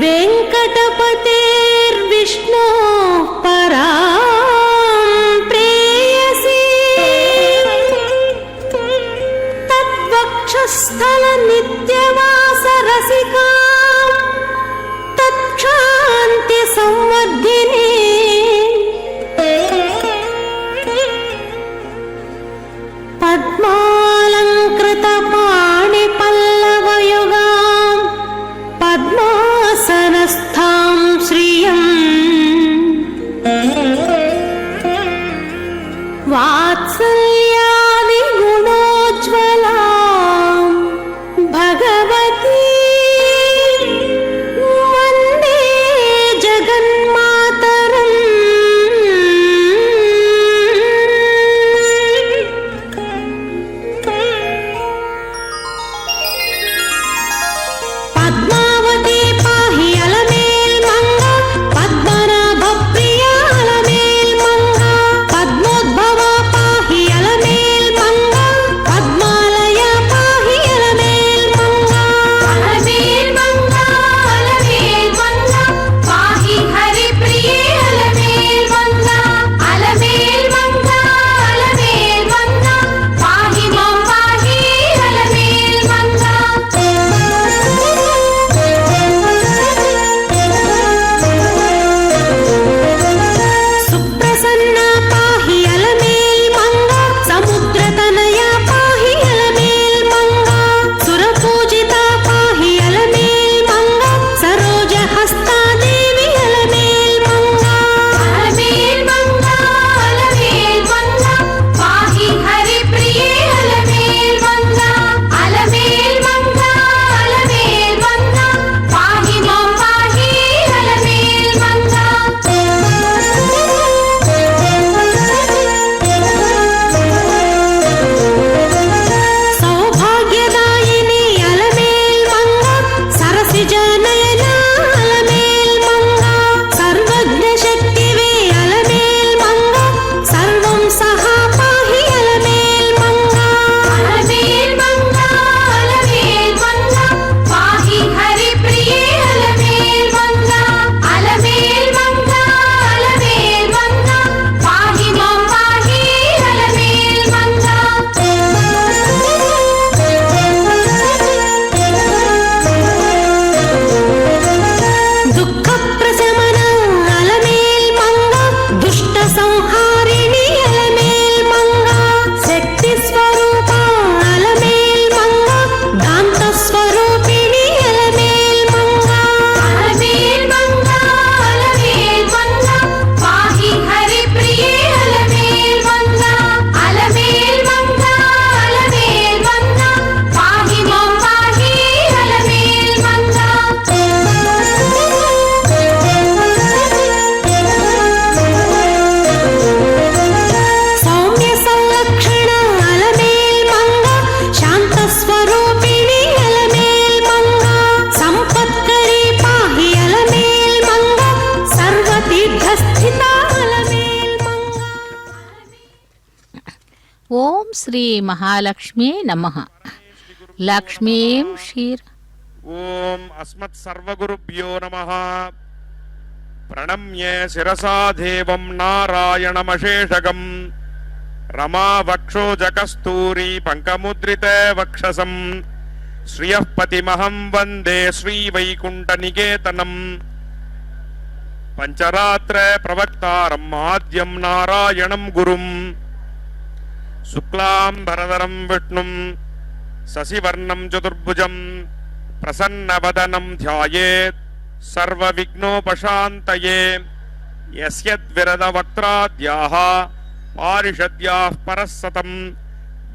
वेङ्कटपतेर्विष्णो परां प्रेयसी तद्वक्षस्थलनित्यवासरसिकां तत्क्षान्तिसंवर्धिनी पद्मालङ्कृतपाणिपल्लवयुगां पद्मासनस्थां श्रियं वात्सल्यादिगुणोज्ज्वलां भगवती वन्दे जगन्मातरम्। पद्मावती पाहि अलमेल्मङ्गा पद्मनाभप्रिया अलमेल्मङ्गा पद्मोद्भवा पाहि अलमेल्मङ्गा पद्मालया पाहि अलमेल्मङ्गा अलमेल्मङ्गा अलमेल्मङ्गा पाहि हरिप्रिये अलमेल्मङ्गा अलमेल्मङ्गा अलमेल्मङ्गा पाहि मां पाहि अलमेल्मङ्गा। सुप्रसन्ना पाहि अलमेल्मङ्गा समुद्रतनया पाहि अलमेल्मङ्गा सुरपूजिता पाहि अलमेल्मङ्गा सरोजहस्ता देवी अलमेल्मङ्गा अलमेल्मङ्गा अलमेल्मङ्गा पाहि हरिप्रिये अलमेल्मङ्गा अलमेल्मङ्गा अलमेल्मङ्गा पाहि मां पाहि अलमेल्मङ्गा। सौभाग्यदायिनी अलमेल्मङ्गा सरसिजनयना अलमेल्मङ्गा सर्वज्ञशक्तिवे अलमेल्मङ्गा सर्वं सहा पाहि अलमेल्मङ्गा अलमेल्मङ्गा अलमेल्मङ्गा पाहि हरिप्रिये अलमेल्मङ्गा अलमेल्मङ्गा अलमेल्मङ्गा पाहि मां पाहि अलमेल्मङ्गा। दुःखप्रशमनं अलमेल्मङ्गा दुष्टसंहारिणी अलमेल्मङ्गा शक्तिस्वरूपा अलमेल्मङ्गा दान्तस्वरूपिणी अलमेल्मङ्गा अलमेल्मङ्गा अलमेल्मङ्गा पाहि हरिप्रिये अलमेल्मङ्गा अलमेल्मङ्गा अलमेल्मङ्गा पाहि मां पाहि अलमेल्मङ्गा। सौम्य संलक्षण अलमेल्मङ्गा शान्तस्वरूपिणी अलमेल्मङ्गा सम्पत्करी पाहि अलमेल्मङ्गा सर्वतीर्थस्थिता अलमेल्मङ्गा। ఓం శ్రీ మహాలక్ష్మీ నమః. లక్ష్మీం క్షీర ఓం అస్మత్ సర్వగురుభ్యో నమః. ప్రణమ్యే శిరసా దేవం నారాయణమశేషగం రమావక్షోజకస్తూరీ పంకముద్రితే వక్షసం శ్రియః పతిమహం వందే శ్రీవైకుంఠనికేతనం పంచరాత్ర ప్రవక్తారం ఆద్యం నారాయణం గురుం శుక్లాంబరధరం విష్ణుం శశివర్ణం చతుర్భుజం ప్రసన్నవదనం ధ్యాయేత్ సర్వవిఘ్నోపశాంతయే యస్యద్విరదవక్త్రాద్యాః పారిషద్యాః పరస్సతం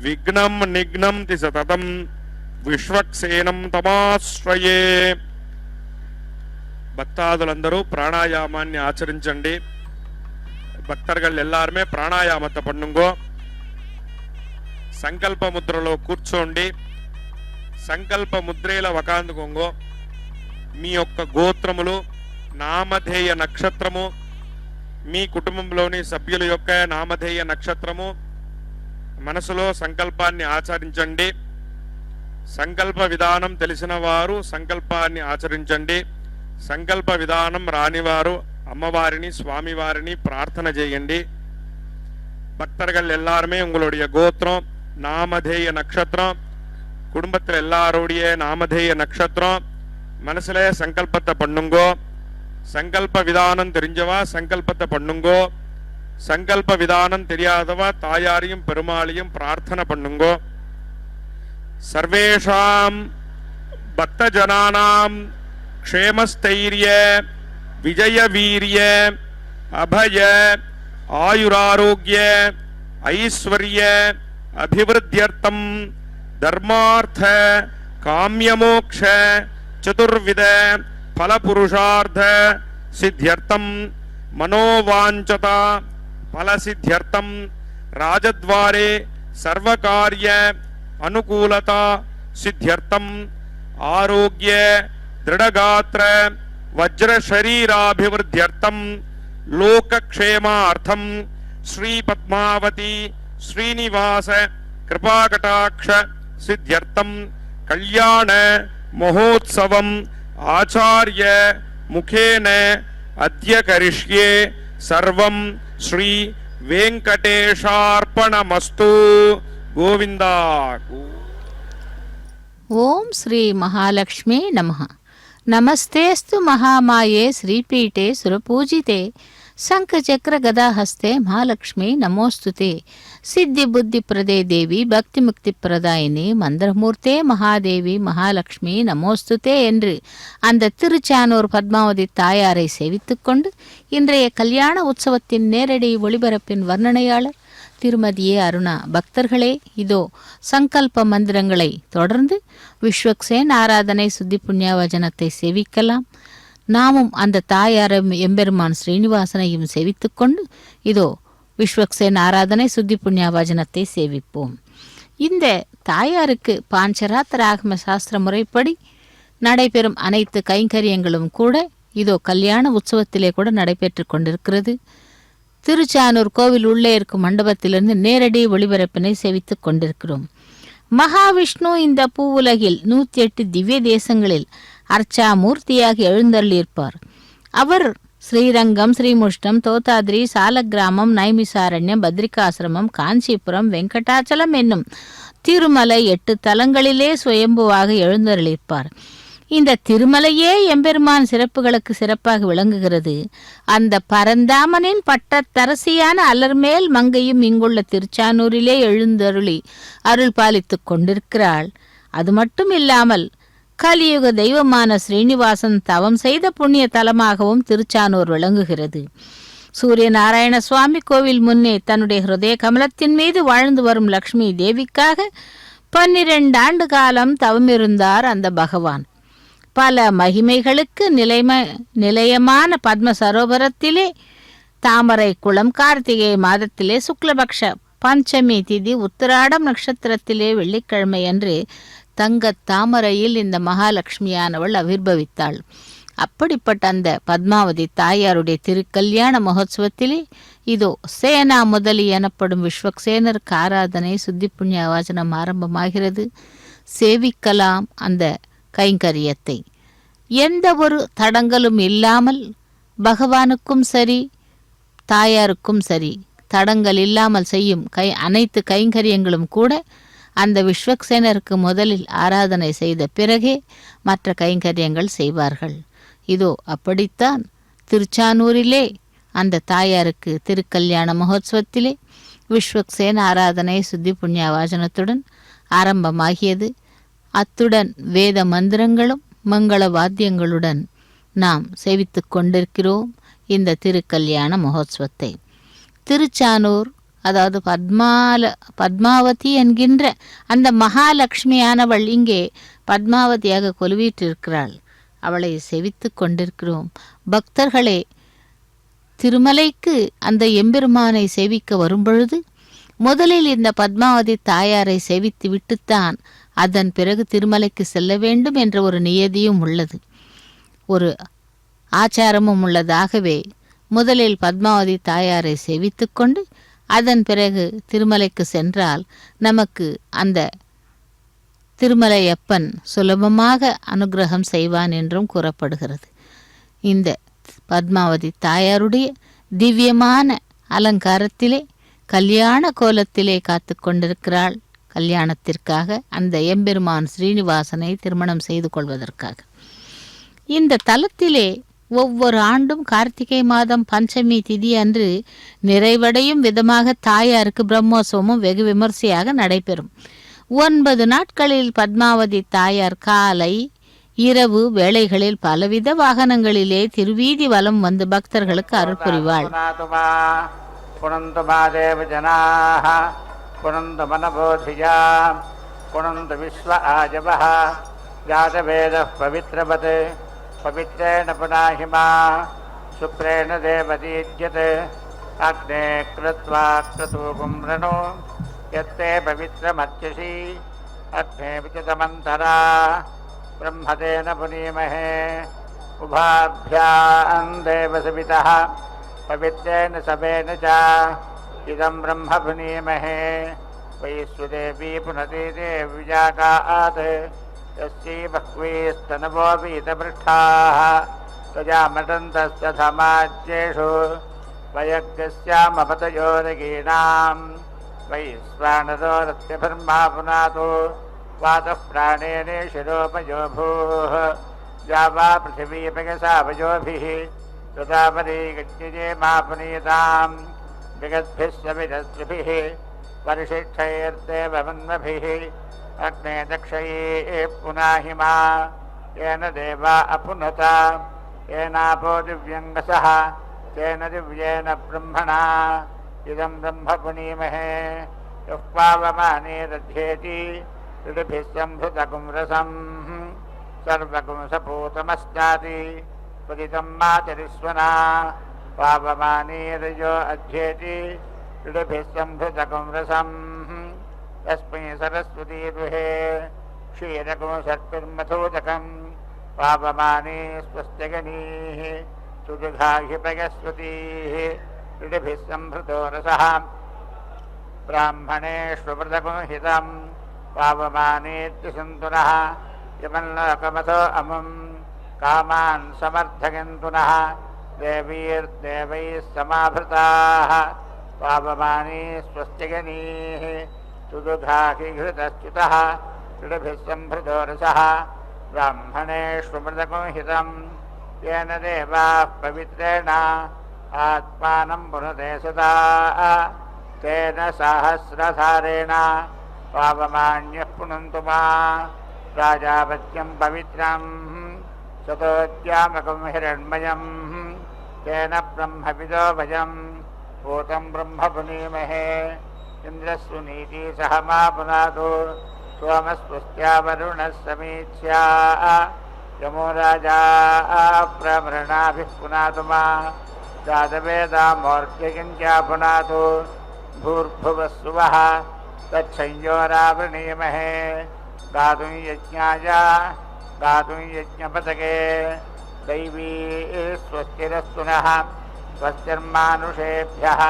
విఘ్నం నిఘ్నంతి సతతం విశ్వక్సేనం తమాశ్రయే. భక్తాదులందరూ ప్రాణాయామాన్ని ఆచరించండి. భక్తர்கள் எல்லாருமே ప్రాణాయామத்தை பண்ணுங்கோ. సంకల్ప ముద్రలో కూర్చోండి. సంకల్ప ముద్రేల వకాందుకోంగో. మీ యొక్క గోత్రములు నామధేయ నక్షత్రము మీ కుటుంబంలోని సభ్యుల యొక్క నామధేయ నక్షత్రము మనసులో సంకల్పాన్ని సంకల్ప విధానం రానివారు అమ్మవారిని స్వామివారిని ప్రార్థన చేయండి. பக்தர்கள் எல்லாருமே உங்களுடைய கோத்திரம், நாமதேய நட்சத்திரம், குடும்பத்தில் எல்லாருடைய நாமதேய நட்சத்திரம் மனசுல சங்கல்பத்தை பண்ணுங்கோ. சங்கல்ப விதானம் தெரிஞ்சவா சங்கல்பத்தை பண்ணுங்கோ. சங்கல்ப விதானம் தெரியாதவா தாயாரையும் பெருமாளையும் பிரார்த்தனை பண்ணுங்கோ. சர்வேஷாம் பக்தஜனானாம் க்ஷேமஸ்தைரிய விஜய வீரிய அபய ஆயுராரோக்கிய ஐஸ்வர்ய அபிவிருத்தியர்த்தம் தர்மார்த்த காமியமோக்ஷ சதுர்வித பலபுருஷார்த்த சித்தியர்த்தம் மனோவாஞ்சதா பலசித்தியர்த்தம் ராஜத்வாரே சர்வகாரிய அனுகூலதா சித்தியர்த்தம் ஆரோக்கிய திருடகாத்திர வஜ்ர ஷரீராபிவிருத்தியர்த்தம் லோகக்ஷேமார்த்தம் ஸ்ரீ பத்மாவதி ஸ்ரீனிவாச கிருபாகடாட்ச சித்தியர்த்தம் கல்யாண மகோத்சவம் ஆச்சாரிய முகேன அத்ய கரிஷ்யே சர்வம் ஸ்ரீ வெங்கடேஷார்ப்பணமஸ்து. கோவிந்தா. ಓಂ ಶ್ರೀ ಮಹಾಲಕ್ಷ್ಮೀ ನಮಃ. ನಮಸ್ತೇಸ್ತು ಮಹಾಮಾಯೆ ಶ್ರೀಪೀಠೆ ಸುರಪೂಜಿತೆ ಶಂಖಚಕ್ರ ಗದಾಹಸ್ತೆ ಮಹಾಲಕ್ಷ್ಮೀ ನಮೋಸ್ತುತೆ. ಸಿದ್ಧಿ ಬುದ್ಧಿ ಪ್ರದೇ ದೇವಿ பக்தி முக்தி பிரதாயினி மந்திரமூர்த்தே மகாதேவி மகாலட்சுமி நமோஸ்துதே என்று அந்த திருச்சானூர் பத்மாவதி தாயாரை சேவித்துக்கொண்டு இன்றைய கல்யாண உற்சவத்தின் நேரடி ஒளிபரப்பின் வர்ணனையாளர் திருமதியே அருணா. பக்தர்களே, இதோ சங்கல்ப மந்திரங்களை தொடர்ந்து விஸ்வக்சேன் ஆராதனை சுத்தி புண்ணியவஜனத்தை சேவிக்கலாம். நாமும் அந்த தாயார எம்பெருமான் ஸ்ரீனிவாசனையும் சேவித்துக்கொண்டு இதோ விஸ்வக்சேன் ஆராதனை சுத்தி புண்ணியவஜனத்தை சேவிப்போம். இந்த தாயாருக்கு பாஞ்சராத்திர ஆகம சாஸ்திர முறைப்படி நடைபெறும் அனைத்து கைங்கரியங்களும் கூட இதோ கல்யாண உற்சவத்திலே கூட நடைபெற்று கொண்டிருக்கிறது. திருச்சானூர் கோவில் உள்ளே இருக்கும் மண்டபத்திலிருந்து நேரடி ஒளிபரப்பினை சேவித்துக் கொண்டிருக்கிறோம். மகாவிஷ்ணு இந்த பூவுலகில் 108 திவ்ய தேசங்களில் அர்ச்சா மூர்த்தியாக எழுந்தருளியிருப்பார். அவர் ஸ்ரீரங்கம், ஸ்ரீமுஷ்டம், தோத்தாத்ரி, சாலக்கிராமம், நைமிசாரண்யம், பத்ரிகாசிரமம், காஞ்சிபுரம், வெங்கடாச்சலம் என்னும் திருமலை 8 தலங்களிலே சுயம்புவாக எழுந்தருளியிருப்பார். இந்த திருமலையே எம்பெருமான் சிறப்புகளுக்கு சிறப்பாக விளங்குகிறது. அந்த பரந்தாமனின் பட்டத்தரசியான அலர்மேல் மங்கையும் இங்குள்ள திருச்சானூரிலே எழுந்தருளி அருள் பாலித்துக் கொண்டிருக்கிறாள். அது மட்டும் இல்லாமல் கலியுக தெய்வமான ஸ்ரீனிவாசன் தவம் செய்த புண்ணிய தலமாகவும் திருச்சானூர் விளங்குகிறது. சூரிய நாராயண சுவாமி கோவில் முன்னே தன்னுடைய ஹிருதய கமலத்தின் மீது வாழ்ந்து வரும் லக்ஷ்மி தேவிக்காக 12 ஆண்டு காலம் தவமிருந்தார் அந்த பகவான். பல மகிமைகளுக்கு நிலையமான பத்ம சரோவரத்திலே தாமரை குளம் கார்த்திகை மாதத்திலே சுக்லபக்ஷ பஞ்சமி திதி உத்திராடம் நட்சத்திரத்திலே வெள்ளிக்கிழமை அன்று தங்க தாமரையில் இந்த மகாலட்சுமியானவள் அவிர்பவித்தாள். அப்படிப்பட்ட அந்த பத்மாவதி தாயாருடைய திருக்கல்யாண மகோத்சவத்திலே இதோ சேனா முதலி எனப்படும் விஸ்வக்சேனருக்கு ஆராதனை சுத்தி புண்ணிய வாசனம் ஆரம்பமாகிறது. சேவிக்கலாம் அந்த கைங்கரியத்தை. எந்த ஒரு தடங்களும் இல்லாமல் பகவானுக்கும் சரி தாயாருக்கும் சரி தடங்கள் இல்லாமல் செய்யும் அனைத்து கைங்கரியங்களும் கூட அந்த விஸ்வக்சேனருக்கு முதலில் ஆராதனை செய்த பிறகே மற்ற கைங்கரியங்கள் செய்வார்கள். இதோ அப்படித்தான் திருச்சானூரிலே அந்த தாயாருக்கு திருக்கல்யாண மகோத்சவத்திலே விஸ்வக்சேன ஆராதனை சுத்தி புண்ணிய வாசனத்துடன் ஆரம்பமாகியது. அத்துடன் வேத மந்திரங்களும் மங்கள வாத்தியங்களுடன் நாம் சேவித்து கொண்டிருக்கிறோம் இந்த திருக்கல்யாண மகோத்சவத்தை. திருச்சானூர், அதாவது பத்மாவதி என்கின்ற அந்த மகாலட்சுமியானவள் இங்கே பத்மாவதியாக கொலுவீற்றிருக்கிறாள். அவளை சேவித்து கொண்டிருக்கிறோம். பக்தர்களே, திருமலைக்கு அந்த எம்பெருமானை சேவிக்க வரும்பொழுது முதலில் இந்த பத்மாவதி தாயாரை சேவித்து விட்டுத்தான் அதன் பிறகு திருமலைக்கு செல்ல வேண்டும் என்ற ஒரு நியதியும் உள்ளது, ஒரு ஆச்சாரமும் உள்ளதாகவே முதலில் பத்மாவதி தாயாரை சேவித்து கொண்டு அதன் பிறகு திருமலைக்கு சென்றால் நமக்கு அந்த திருமலையப்பன் சுலபமாக அனுகிரகம் செய்வான் என்றும் கூறப்படுகிறது. இந்த பத்மாவதி தாயாருடைய திவ்யமான அலங்காரத்திலே கல்யாண கோலத்திலே காத்து கொண்டிருக்கிறாள். கல்யாணத்திற்காக அந்த எம்பெருமான் ஸ்ரீனிவாசனை திருமணம் செய்து கொள்வதற்காக. இந்த தலத்திலே ஒவ்வொரு ஆண்டும் கார்த்திகை மாதம் பஞ்சமி திதி அன்று நிறைவடையும் விதமாக தாயாருக்கு பிரம்மோற்சவமும் வெகு விமர்சையாக நடைபெறும். 9 நாட்களில் பத்மாவதி தாயார் காலை இரவு வேளைகளில் பலவித வாகனங்களிலே திருவீதி வலம் வந்து பக்தர்களுக்கு அருள் புரிவாள். पवित्रेण पुनाहिमा शुक्रेण देवदीज्यते अग्ने कृत्वा क्रतुकं रणो यत्ते पवित्रमर्चसि अग्ने विचितमन्तरा ब्रह्मतेन पुनीमहे उभाभ्यां देवसवितः पवित्रेण सवेन च इदं ब्रह्म पुनीमहे वैश्वदेवी पुनति देव्याकात् यस्यै बह्वीस्तनवो वीतपृष्ठाः त्वजामटन्तस्य समाज्येषु वयज्ञस्यामपतयोरगीणां वैश्वानरो रत्यभिर्मा पुनातु वातः प्राणेन शिरोपयो भूः जावा पृथिवीपगसा वयोभिः तदापरि गच्छे मा पुनीतां विगद्भिः सविदस्त्रिभिः परिशिष्टैर्देवमन्मभिः अग्ने दक्षये पुनाहिमा येन देवा अपुनता येनापो दिव्यङ्गसः तेन दिव्येन ब्रह्मणा इदं ब्रह्म पुनीमहे यः पावमाने दध्येति ऋडिभिः सम्भृतकुं रसं सर्वकुं सपूतमस्नाति पतितं मातरिस्वना पावमाने रजो अध्येति ऋडिभिः सम्भृतकुं रसं तस्मै सरस्वती दुहे क्षीरकं सर्पिर्मथोदकं पावमाने स्वस्त्यगनीः सुदुघाहि प्रगस्वतीः ऋडिभिः सम्भृतो रसः ब्राह्मणेष्वृतकं हितं पावमानेत्यसन्तुनः यमल्लोकमथो अमुं कामान् समर्थयन्तु नः देवीर्देवैः समाभृताः पावमाने स्वस्त्यगनीः सुदुघाहि घृतच्युतः ऋडिभिः सम्भृतो रसः ब्राह्मणेष्वमृतकं हितं येन देवाः पवित्रेण आत्मानं पुनते सदा तेन सहस्रधारेण पावमान्यः पुनन्तु मा प्राजापत्यं पवित्रं सतोद्यामकं हिरण्मयं तेन ब्रह्मविदो भजं भूतं ब्रह्म पुनीमहे इन्द्रस्वनीति सह मा पुनातु सोमस्वस्त्या वरुणः समीच्या यमो राजा प्रमृणाभिः पुनातु मा जातवेदामोर्ध्यकिञ्चा पुनातु भूर्भुवस्सुवः तच्छंयोरावृणीमहे गातुं यज्ञाय गातुं यज्ञपतके दैवी स्वस्तिरस्तु नः स्वस्तिर्मानुषेभ्यः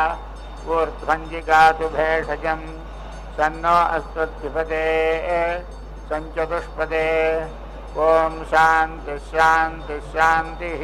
ऊर्ध्वञ्जिगातु भेषजं सन्नो अस्त्वद्धिपते सञ्चतुष्पदे ॐ शान्तिः शान्तिः शान्तिः।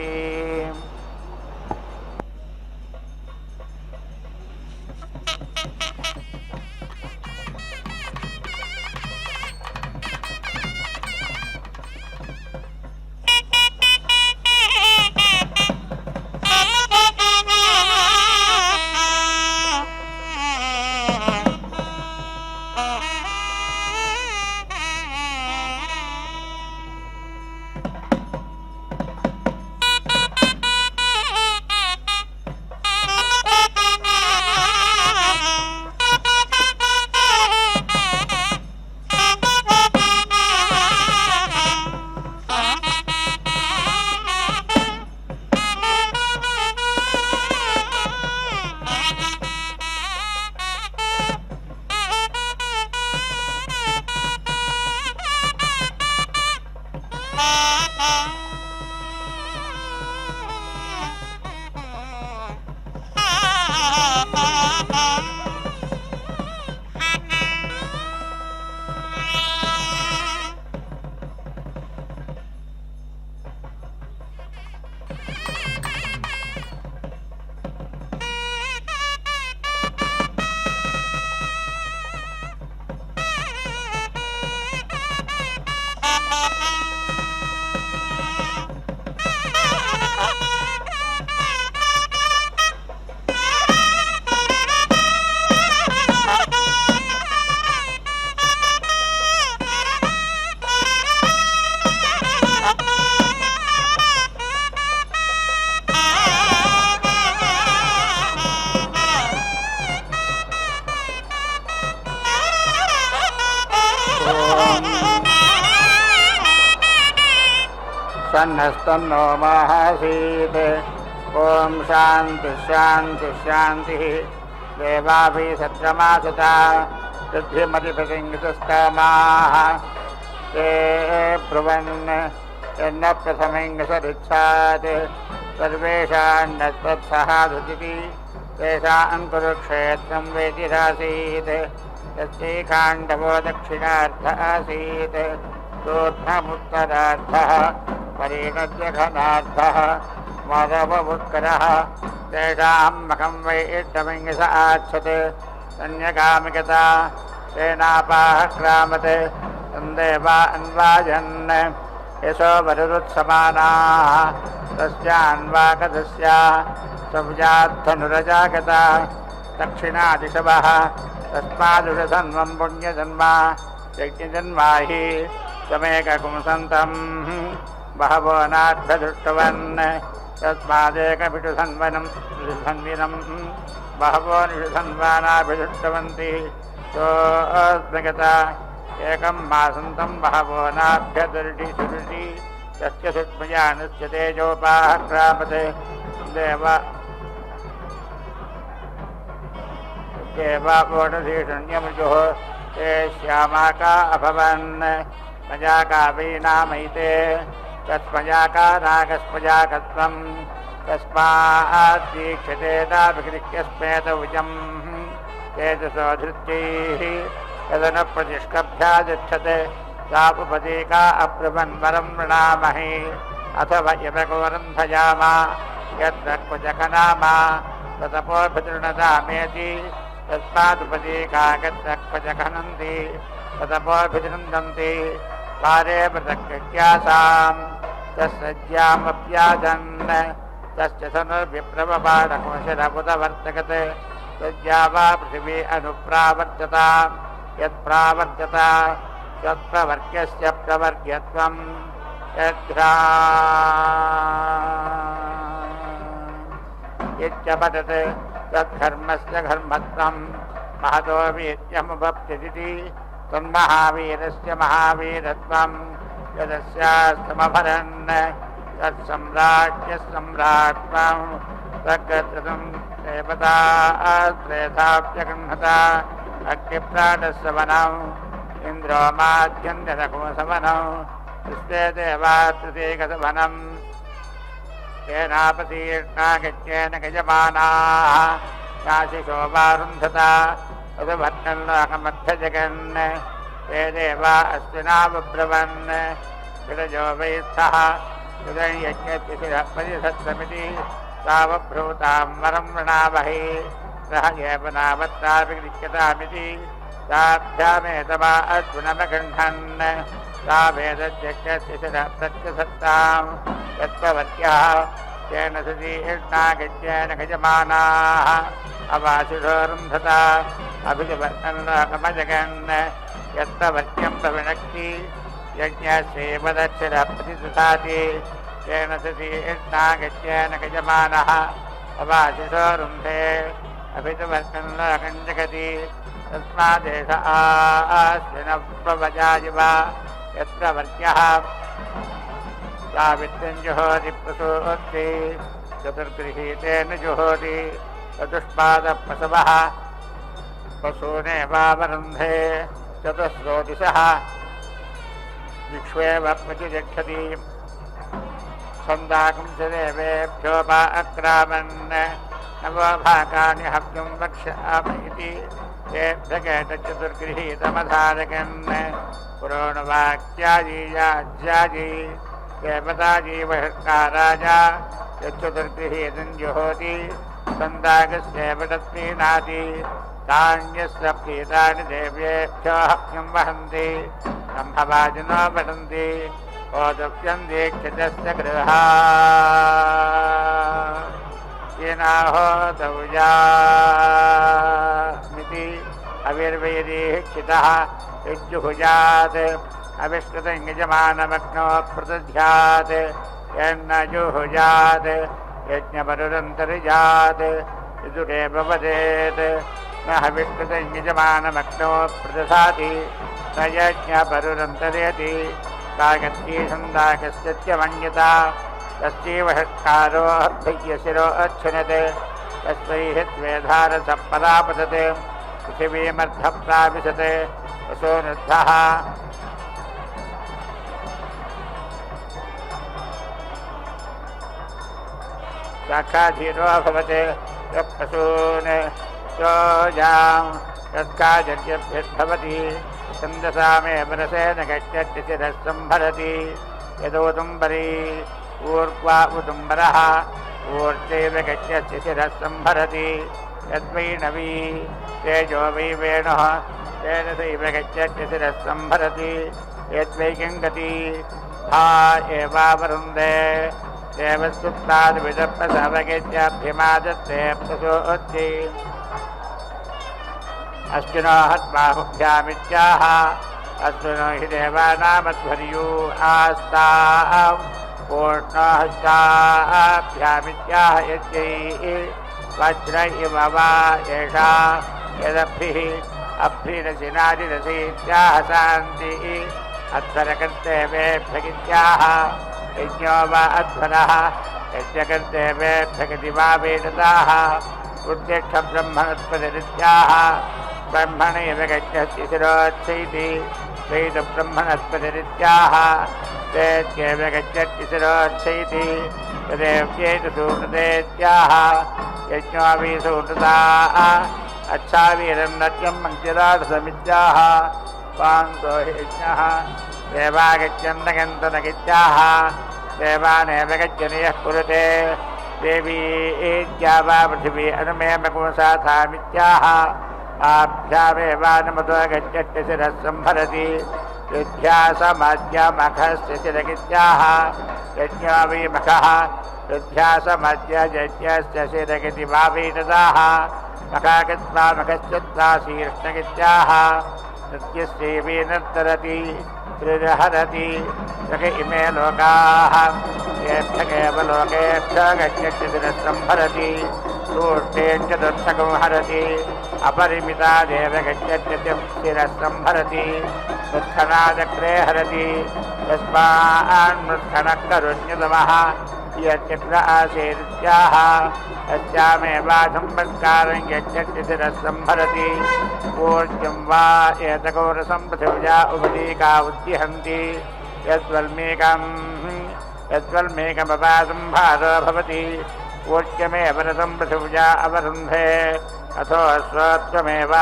सन्नस्तन्नो महासीत् ॐ शान्ति शान्ति शान्तिः देवाभि सत्रमासता सिद्धिमतिप्रतिङ्गितस्कामाः ते ब्रुवन् यन्न प्रथमङ्गसरिच्छात् सर्वेषान्नत्वत्सहाधुतिः तेषां कुरुक्षेत्रं वेतिरासीत् यस्यैकाण्डवो दक्षिणार्थ आसीत् सूक्ष्ममुत्तरार्धः परिणत्य घनार्धः मदवमुत्करः तेषां मखं वै इष्टमिङ्गस आच्छत् अन्यकामिकता तेनापाः क्रामत् तन्देवा अन्वाजन् यशो वरुरुत्समानाः तस्यान्वाकतस्या सब्जाद्धनुरजागता दक्षिणादिशवः तस्मादुषधन्वं पुण्यजन्मा यज्ञजन्मा हि समेककुंसन्तं बहवो नाभ्यदृष्टवन् तस्मादेकपिटुसन्वनं धन्विनं बहवो निषधन्वानाभिदृष्टवन्ति सोऽस्मगता एकं मासन्तं बहवो नाभ्यदृढि सुरुचि तस्य सुष्मयानस्य तेजोपाः क्रामते देवावोढधीषण्यमृजुः ते श्यामाका अभवन् मजाका वै नामैते तस्मजाका नागस्मजाकत्वं तस्मात् दीक्षते दाभिगृह्यस्मेतौजं तेजसो धृत्यैः तदनुप्रतिष्कभ्यादिच्छते सापुपदीका अब्रुवन्वरं वृणामहे अथ वयमगोरन्धयामा यत्र क्वचकनामा ततपोऽभितृणदामेति तस्मादुपदीका गत्र क्वचकनन्ति ततपोऽभितृन्दन्ति पारे पृथक्यासां तस्सज्यामप्याजन् तस्य धनुर्विप्रवपाडकुशरबुधवर्तकते सज्जा वा पृथिवी अनुप्रावर्तता यत्प्रावर्तता तत्प्रवर्ग्यस्य प्रवर्ग्यत्वं यद्घ्रा यच्चपतते तद्धर्मस्य घर्मत्वं महतो वीर्यमुपप्यदिति तन्महावीरस्य महावीरत्वं यदस्यास्तमभरन् तत्सम्राज्यसम्राट्त्वं तद्गतं देवतास्त्रेधाप्यगृह्णता अग्निप्राणस्सवनम् इन्द्रो माध्यन्यरघुसवनं विश्वे देवास्तृतीगतवनम् तेनापतीर्णागत्येन गजमानाः काशिशो वारुन्धता तदुभर्तल्लोकमध्यजगन् ते देवा अश्विनाबब्रवन् विरजो वैत्सः हृदयज्ञतिशिरपरिसत्तमिति तावभ्रूतां वरं वृणावहे सह एव नावत्ताभिगृह्यतामिति ताभ्यामेतवा अर्जुनमगृह्णन् सा वेदज्ञतिशिरप्रत्यसत्तां यत्त्ववर्ग्यः तेन सुदीर्णागत्येन गजमानाः अवासिषोरुन्धता अभिजवर्तल्लोकमजगन् यत्त्ववर्ग्यं प्रविणक्ति यज्ञस्यैवदक्षिरप्रतिदधाति तेन सुदीर्णागत्येन गजमानः अवासिषोरुन्धे अभिजवर्तल्लोकं जगति तस्मादेष आश्विनप्रवजायिव यत्र वर्ग्यः सावित्रं जुहोति प्रसूति चतुर्गृहीतेन जुहोति चतुष्पादप्रसवः पशूनेवावरुन्धे चतुस्रोदिशः विक्ष्वेव प्रतिजक्षति छन्दाकुंसदेवेभ्योपाक्रामन् नवभागानि हव्यं वक्ष्यामि इति चतुर्गृहीतमधारकन् पुरोणवाक्याजीयाज्याजी देवताजीवहर्काराजा यच्चतुर्गृहीतं जुहोति छन्दागस्यैव तत्प्रीणाति तान्यस्य प्रीतानि देव्येभ्यो हव्यं वहन्ति ब्रह्मवाजिनो वदन्ति ओदव्यं दीक्षितस्य गृहा येनाहोतौजामिति अविर्वैरीक्षितः यज्जुहुजात् अविष्कृतं यजमानमग्नो प्रदध्यात् यन्न जुहुजात् यज्ञपरुरन्तरिजात् विदुरेव वदेत् न हविष्कृतं यजमानमग्नो प्रदधाति तयज्ञपरुरन्तरेति कागत्ती सन्दाकस्य मन्यता तस्यैव षट्कारो भय्यशिरो अच्छनते तस्मै द्वेधारसः परापतते पृथिवीमर्धप्राविशते वसोनुद्धः शाखाधीरो भवते यःपशून् योजां तत्काजर्यभ्यद्भवति छन्दसामे मनसेन गच्छति शिरः सम्भरति यदोदुम्बरी ऊर्ध्वा उदुम्बरः ऊर्ध्वैव गच्छति शिरः सम्भरति यद्वैणवी तेजो वै वेणुः तेन सैव गच्छति शिरः सम्भरति यद्वै गङ्गति हा एवावरुन्धे देवस्तुप्ताद्विदप्रसवगत्याभ्यमादत्ते प्रसोच्चै अश्विनो हत्बाहुभ्यामित्याह अश्विनो हि देवानामध्वर्यो आस्ताम् पूर्णो हस्ताभ्यामित्याह यज्ञैः वज्र इव वा एषा यदभिः अभ्रिरसिनादिरसीत्याह शान्तिः अध्वरकर्तेवेभ्यगित्याह यज्ञो वा अध्वरः यज्ञकर्तेवेभ्यगति वा वेदताः उद्यक्षब्रह्मणस्पतिरित्याह ब्रह्मणैव गच्छति शिरोच्छैति वेदब्रह्मणस्पतिरित्याह तेत्येव गच्छति शिरोच्छैति तदेव्येतु सूनतेत्याह यज्ञो वि सूनताः अच्छावीरं नत्यं मङ्किरार्थमित्याह पान्तो यज्ञः देवागच्छन्दगन्तनगित्याह देवानेव गच्छनीयः कुरुते देवी एत्या वा पृथिवी अनुमेमकुंसाथामित्याह आभ्यामेवानुमतो गच्छत्य शिरः सम्भरति युध्यासमद्यमखस्य शिरगित्याह यज्ञो वै मखः युध्यासमद्य यज्ञस्य शिरगिति भावीतदाः मखागत्वा मखश्चत्वा शीर्ष्णगित्याह नृत्यस्यैवी नर्तरति त्रिरहरति सख इमे लोकाः येभ्यगेव लोकेभ्य गच्छति शिरः सम्भरति सूष्टेन चतुर्थकं हरति अपरिमिता देव गच्छति शिरः सम्भरति मृत्खनादग्रे हरति यस्मान्मृत्खनः करुण्यतमः यच्चक्र आसीदित्याह तस्यामेवा सम्पत्कारं यच्छति शिरः सम्भरति ऊर्जं वा एतकौरसं पृथिव्या उपदीका उद्दिहन्ति यद्वल्मेकमपासंभारो भवति ऊर्जमेव रसं पृथिव्या अवरुन्धे अथो श्रोत्रमेव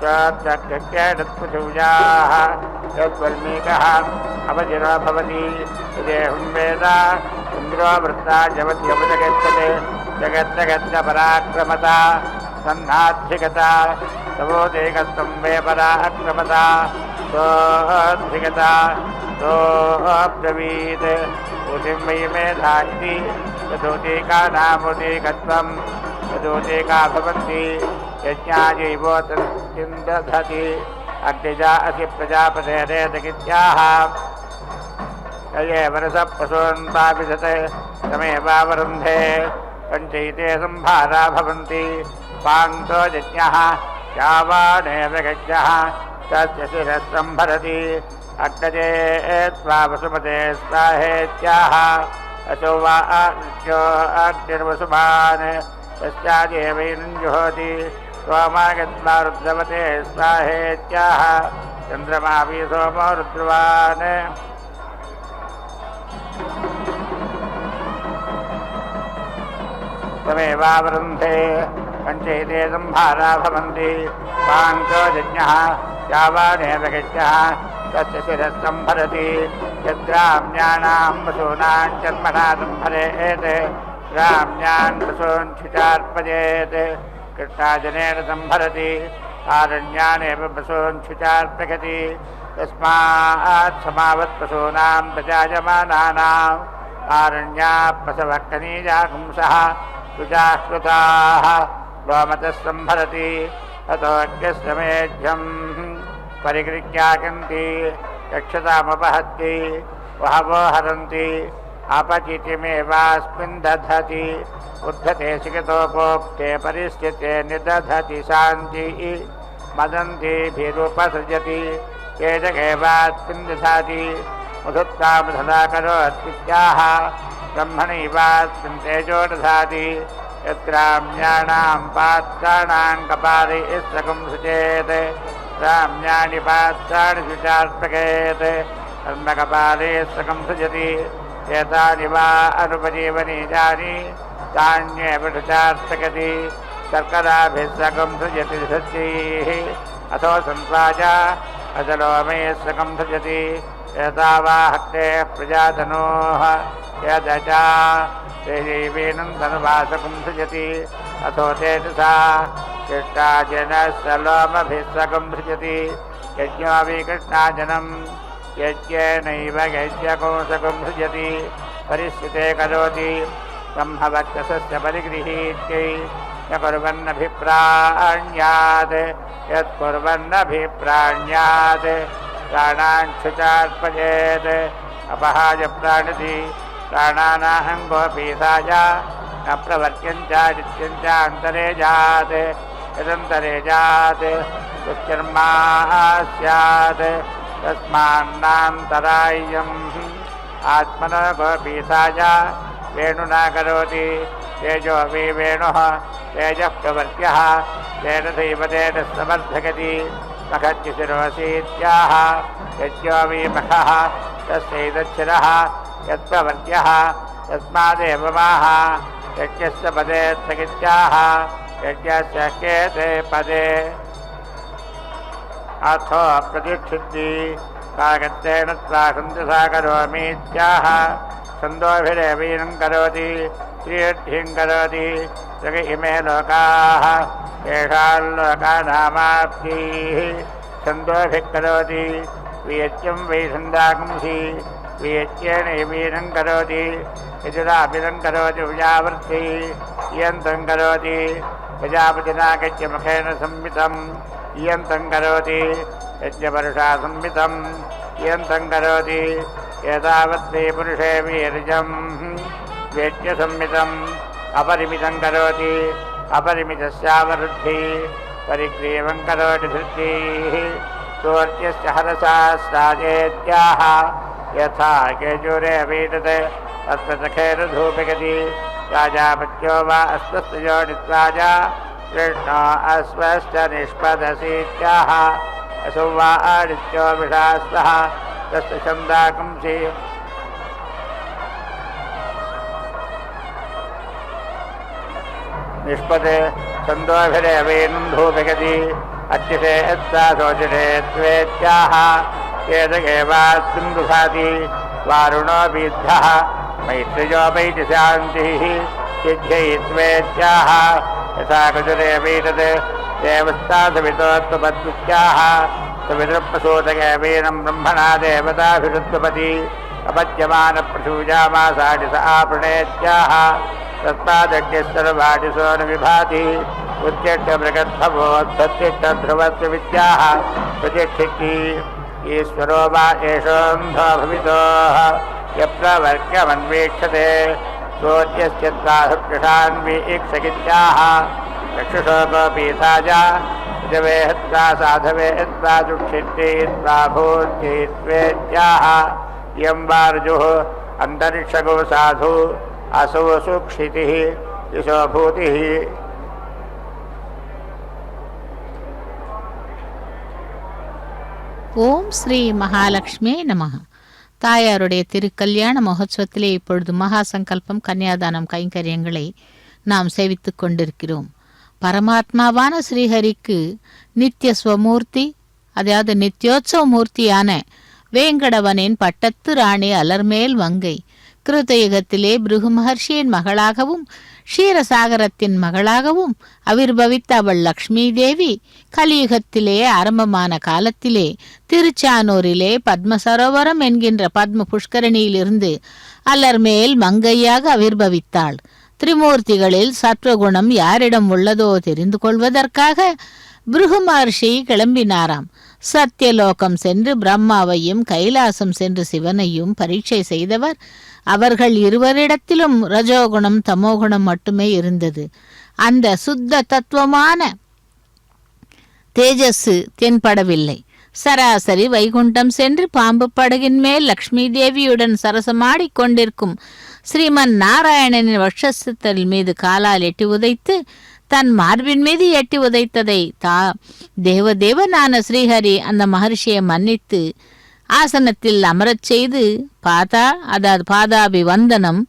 श्रोत्रकृत्यपृथिव्याः यद्वल्मीकः अवजिरो भवति देहं वेद इन्द्रो वृत्ता जगत्यमुपजगच्छते जगत्तगत्यपराक्रमता सन्नाधिगता तवोदेकस्तं वे पराक्रमता सोऽधिगता सोऽब्रवीत् ऊतिं वै मेधा इति तदोदेकानामुदेकत्वं तदोदेका भवन्ति यज्ञाजैवोतचिन्दधति अग्निजा असि प्रजापतेरेदगित्याह ये वरसः पशून् पापिषते तमेवावरुन्धे पञ्चैते संभारा भवन्ति पान्तो यज्ञः यावानेव गज्ञः तस्य शिरः सम्भरति अग्नजे त्वा वसुमते स्वाहेत्याह असो वा अग्निर्वसुमान् तस्यादेवैर्जुहोति सोमागत्वा रुद्रवते स्वाहेत्याह चन्द्रमा वि सोमो रुद्रवान् तमेवावरुन्धे पञ्चैते संभारा भवन्ति पान्तो यज्ञः यावानेव गज्ञः तस्य शिरः सम्भरति यद्ग्राम्याणां पशूनां जन्मना सम्भरेत् ग्राम्यान् पशून् शुचार्पयेत् कृष्णाजनेन सम्भरति आरण्यानेव पशून् शुचार्पयति तस्मात् समावत् पशूनां प्रजायमानानाम् आरण्यापशवक्कनीजागुंसः शुचाश्रुताः गोमतः सम्भरति ततोऽग्यस्य मेध्यं परिगृह्याकन्ति यक्षतामुपहत्ति वहवो हरन्ति अपचितिमेवास्मिन् दधति उद्धते शिखतोपोक्ते परिस्थिते निदधति शान्तिः मदन्तिभिरुपसृजति केजकेवास्मिन् दधाति मुधुत्तामधना करोत्वित्याह ब्रह्मणैवास्मिन् तेजो दधाति यत्राम्याणां पात्राणां कपाले इसकं सृजेत् राम्याणि पात्राणि शुचार्पकेत् कर्मकपाले सकं सृजति एतानि वा अनुपजीवनीजानि तान्येव शुचार्पकति शर्कराभिः सकं सृजति सत्यैः अथो संप्राजा अचलो मे सकं सृजति एतावाहक्ते प्रजातनोः यदचा तेजैवेनं धनुवासकं सृजति अथो तेजसा कृष्णाजनः सकं सृजति यज्ञोऽपि कृष्णाजनं यज्ञेनैव यज्ञकोशकं सृजति परिस्थिते करोति ब्रह्मवर्चसस्य परिगृहीत्यै न कुर्वन्नभिप्राण्यात् यत्कुर्वन्नभिप्राण्यात् प्राणाञ्छुचार्पयेत् अपहाय प्राणति प्राणानाहङ्गोऽपीताय न प्रवर्त्यञ्चादित्यञ्चान्तरे जात् यदन्तरे जात् दुष्कर्मा स्यात् तस्मान्नान्तराय्यम् आत्मनो गोपीताय वेणुना करोति तेजो वै वेणुः तेजः प्रवर्त्यः तेन दैव तेन समर्थकति मखद्यशिरोऽसीत्याह यज्ञो वै मखः तस्यैतच्छिरः यत्प्रवर्त्यः तस्मादेव माह यज्ञस्य पदे स्थगित्याह यज्ञस्य केते पदे अथो प्रतिक्षिति कागत्तेन त्वासन्दसा करोमीत्याह छन्दोभिरेवीनं करोति श्रीयद्धिं करोति जग इमे लोकाः येषाल्लोकानामाप्तिः छन्दोभिः करोति वियज्ञं वै छन्दागुंसि वियज्ञेन इवीनं करोति यजुराभिनं करोति प्रजावर्ति इयन्तं करोति प्रजापतिना गज्यमुखेन संवितं इयन्तं करोति यज्ञवर्षा संवितं इयन्तं करोति एतावत्ते पुरुषे वीर्यं वेद्यसंमितम् अपरिमितं करोति अपरिमितस्यावरुद्धिः परिग्रीवं करोति धृतिः सूर्यस्य हरसास्राजेत्याह यथा केजुरे अवीतते अश्वसखेरुधूपिगति राजापत्यो वा अश्वस्तयो नित्वाजा कृष्णो अश्वश्च निष्पदसीत्याह असौ वा आदित्यो विषास्तः तस्य छन्दाकुंसि निष्पदे छन्दोभिरेवेनं धूपिगति अच्युते यत्सा शोचिते त्वेत्याह केदगेवास्मिन् दुधाति वारुणो बीद्धः मैत्रियो वैति शान्तिः सिद्ध्यै त्वेत्याह यथा कुजुरे वीतते देवस्तासवितोत्वपत्युत्याह सवितृप्रसूतकेवीनं ब्रह्मणा देवताभिरुत्वपति अपद्यमानप्रसूजामासाडि स आपणेत्याह तस्मादग्निस्तर्वाडिसो न विभाति उत्तिष्ठमृगद्भवोत्सत्तिष्ठध्रुवस्य विद्याः प्रतिष्ठिति ईश्वरो वा एषोऽन्धो भवितोः यप्रवर्ग्यमन्वीक्षते सूर्यस्य त्वाहुकृषान्वीक्षगित्याह चक्षुषो गोपीताजा जवे हत्वा साधवे हत्वा दुक्षित्ते त्वा भूत्यै त्वेत्याह इयं वारुजुः अन्तरिक्षगो साधु असौ सुक्षितिः दिशो भूतिः ஓம் ஸ்ரீ மகாலட்சுமி நமஹ. தாயாருடைய திருக்கல்யாண மகோத்சவத்திலே இப்பொழுது மகா சங்கல்பம் கன்னியாதானம் கைங்கரியங்களை நாம் சேவித்துக் கொண்டிருக்கிறோம். பரமாத்மாவான ஸ்ரீஹரிக்கு நித்திய ஸ்வமூர்த்தி, அதாவது நித்தியோத்சவ மூர்த்தியான வேங்கடவனின் பட்டத்து ராணி அலர்மேல் மங்கை கிருதயுகத்திலே பிருகு மகர்ஷியின் மகளாகவும் க்ஷீரசாகரத்தின் மகளாகவும் அவிர்பவித்த அவள் லக்ஷ்மி தேவி கலியுகத்திலே ஆரம்பமான காலத்திலே திருச்சானூரிலே பத்ம சரோவரம் என்கின்ற பத்ம புஷ்கரணியிலிருந்து அலர்மேல் மங்கையாக அவிர்பவித்தாள். திரிமூர்த்திகளில் சத்வகுணம் யாரிடம் உள்ளதோ தெரிந்து கொள்வதற்காக பிருகு மகர்ஷி கிளம்பினாராம். சத்தியலோகம் சென்று பிரம்மாவையும் கைலாசம் சென்று சிவனையும் பரீட்சை செய்தவர். அவர்கள் இருவரிடத்திலும் ரஜோகுணம் தமோகுணம் மட்டுமே இருந்தது. அந்த சுத்த தத்துவமான தேஜஸ் தென்படவில்லை. சராசரி வைகுண்டம் சென்று பாம்பு படகின் மேல் லக்ஷ்மி தேவியுடன் சரசமாடிக் கொண்டிருக்கும் ஸ்ரீமன் நாராயணனின் வட்சஸ்தல் மீது காலால் எட்டி உதைத்து தன் மார்பின் மீது எட்டி உதைத்ததை தேவதேவனான ஸ்ரீஹரி அந்த மகர்ஷியை மன்னித்து ஆசனத்தில் அமரச் செய்து பாதாபி வந்தனம்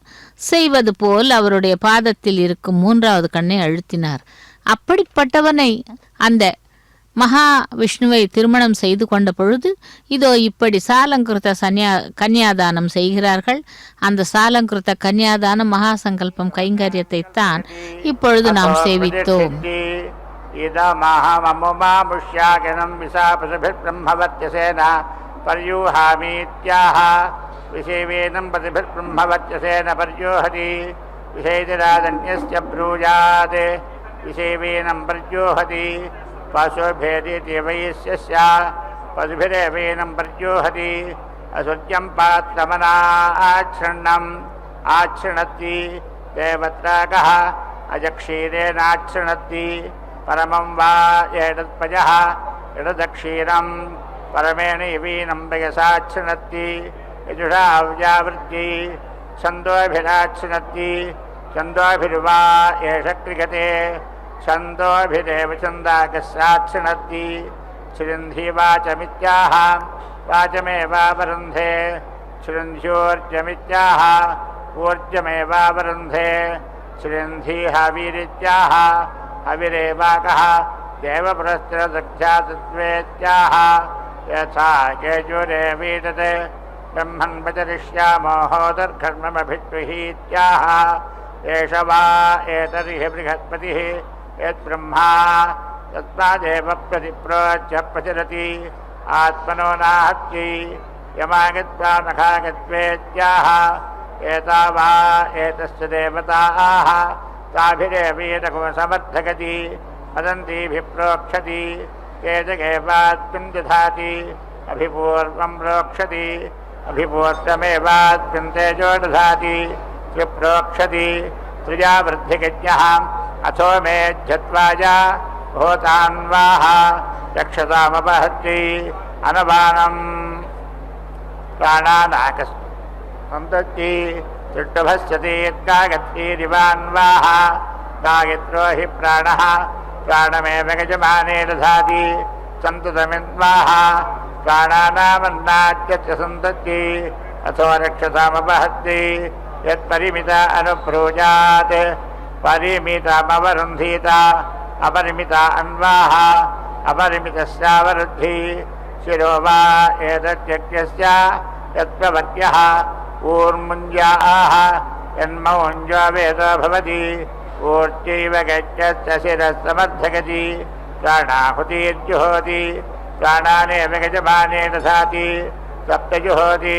செய்வது போல் அவருடைய பாதத்தில் இருக்கும் 3வது கண்ணை அழுத்தினார். அப்படிப்பட்டவனை அந்த மகா விஷ்ணுவை திருமணம் செய்து கொண்ட பொழுது இதோ இப்படி சாலங்கிருத்த கன்யாதானம் செய்கிறார்கள். அந்த சாலங்கிருத்த கன்யாதானம் மகா சங்கல்பம் கைங்கரியத்தை தான் இப்பொழுது நாம் சேவித்தோம். பர்யூஹாமீத்யாஹ விசேவேனம் பதிபிர்பிரம்மவத்யசேன பர்யோஹதி விசேதிராதன்யஸ்ய ப்ரூயாத் விசேவேனம் பர்யோஹதி பாசோபேதிதி வைஸ்யஸ்ய பதிபிரேவேனம் பர்யோஹதி அசுத்யம் பாத்ரமனா ஆச்ருணத்தி தேவத்ராகः அஜக்ஷீரேனாச்ருணத்தி பரமம் வா ஏடத்பஜः இடதக்ஷீரம் பரமேண யவீனம் பயசாச்ருணத்தி யஜுஷாவ்யாவృత్తి छन्दोभिराच्छिनत्ति छन्दोभिर्वा एष क्रियते छन्दोभिरेव छन्दाकस्याच्छिनत्ति छिरन्धी वाचमित्याह वाचमेवावरुन्धे छिरन्ध्योर्जमित्याह ऊर्जमेवावरुन्धे छिरन्धी हवीरित्याह हविरेवाकः देवपुरस्त्रदक्षातत्वेत्याह यथा केजुरे वीटते ब्रह्मन् वचरिष्यामोहोदर्घर्ममभित्वहीत्याह एष वा एतर्हि बृहस्पतिः यद्ब्रह्मा तस्मादेव प्रतिप्रोच्य प्रचरति आत्मनो नाहत्यै यमागत्वा नखागत्वेत्याह एता वा एतस्य देवताः ताभिरेवेदको समर्थकति वदन्तीभिप्रोक्षति केजगेवात्मिन् दधाति अभिपूर्वं प्रोक्षति अभिपूर्वमेवात्मिन् तेजो दधाति त्रिप्रोक्षति त्रिजा वृद्धिज्ञः अथो मे झत्वाज भूतान्वाह रक्षतामपहत्ति अनबानं प्राणानाकसन्तति चिट्टभस्यतीत्कागत्तीरिवान्वाह गायत्रो हि प्राणः प्राणमेव गजमाने दधाति सन्ततमिन्वाह प्राणानामन्नाच्यस्य सन्तति अथो रक्षतामपहत्ति यत्परिमित अनुप्रोजात् परिमितमवरुन्धीत अपरिमित अन्वाह अपरिमितस्यावरुद्धि शिरो वा एतत्यज्ञस्य यत्प्रवर्त्यः ऊर्मुञ्जाः यन्मौञ्जो वेदो भवति ऊर्जैव गच्छस्य शिरः समर्थयति प्राणाहुतिर्जुहोति प्राणानेव गजमाने दधाति सप्तजुहोति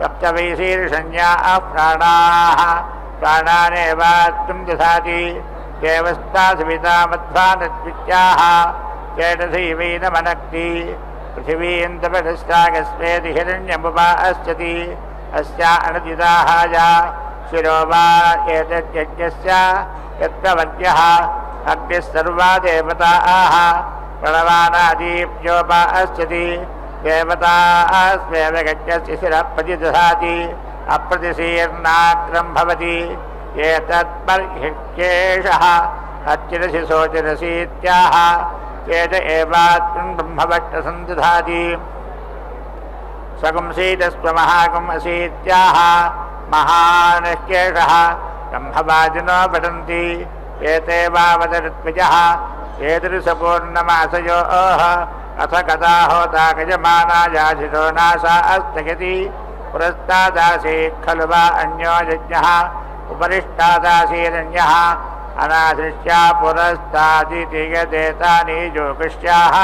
सप्तवैशीर्षण्याः प्राणाः प्राणानेवात्मं दधाति देवस्तासविता मध्वानद्वित्याः चेतसैवैनमनक्ति पृथिवीन्तपदस्तागस्वेति हिरण्यमुपा अस्यति अस्या अनतिदाहाय शिरो वा एतद्यज्ञस्य यत्प्रवर्त्यः अग्निः सर्वा देवताः प्रणवानादीप्योपा अस्यति देवतास्वेव गच्छस्य शिरः प्रतिदधाति अप्रतिशीर्णाग्रं भवति एतत्पर्ह्येषः अच्चिरसि शोचिरसीत्याह चेत एवात्मन् ब्रह्मवक्षसन्दधाति सगुंसीतस्त्वमहागुमसीत्याह महानश्चेषः ब्रह्मवादिनो पठन्ति एते वावदऋत्विजः एदृशपूर्णमासयोः अथ कदा होता गजमानायाशिषो नासा अस्तगति पुरस्तादासीत् खलु वा अन्यो यज्ञः उपरिष्टादासीरन्यः अनासृष्या पुरस्तादिति यदेतानि ज्योतिष्याः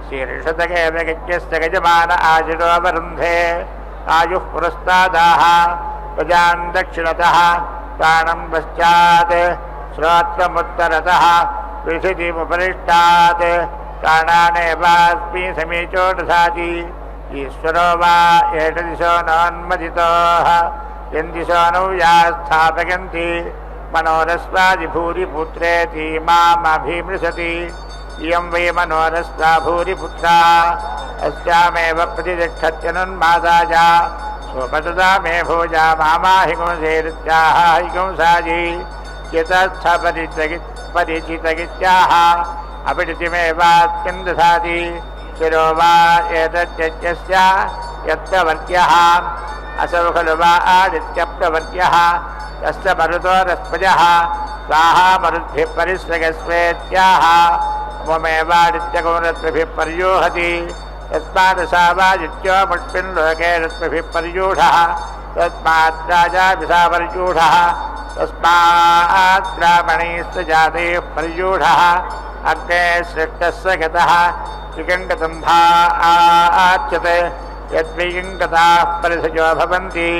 शीर्षतगेव यज्ञस्य गजमान आशिषो वरुन्धे आयुः पुरस्तादाः प्रजान् दक्षिणतः प्राणं पश्चात् श्रोत्रमुत्तरतः विशुद्धिमुपरिष्टात् प्राणानेवास्मि समीचो दधाति ईश्वरो वा एतदिशो नोन्मदितोः यन्दिशो नो या स्थापयन्ति मनोरस्वादिभूरिपुत्रेति मामभिमृशति इयं वै मनोरस्ता भूरिपुत्रा अस्यामेव प्रतिष्ठत्यनुन्मादाय सोपतदा मे भोजा मामाहिगुंसेरित्याह हिगुंसाजी यतस्थपरिचितगित्याह अपरिचिमेवात्यं दधाति शिरो वा एतत्यज्ञस्य यत्प्रवर्त्यः असौ खलु वा आदित्यप्रवर्त्यः तस्य मरुतोरस्पजः स्वाहा मरुद्भिः परिस्रगस्वेत्याह ममेवादित्यगौरत्वभिः पर्योहति तस्मादसा वादित्यो मुष्मिन् लोके रत्वभिः पर्यूढः तस्मात् राजाभिसा पर्यूढः तस्मात् ब्राह्मणैश्च जातैः पर्यूढः अग्ने सृष्टस्य गतः विकङ्कतम्भा आच्यते यद्विकङ्कताः परिसजो भवन्ति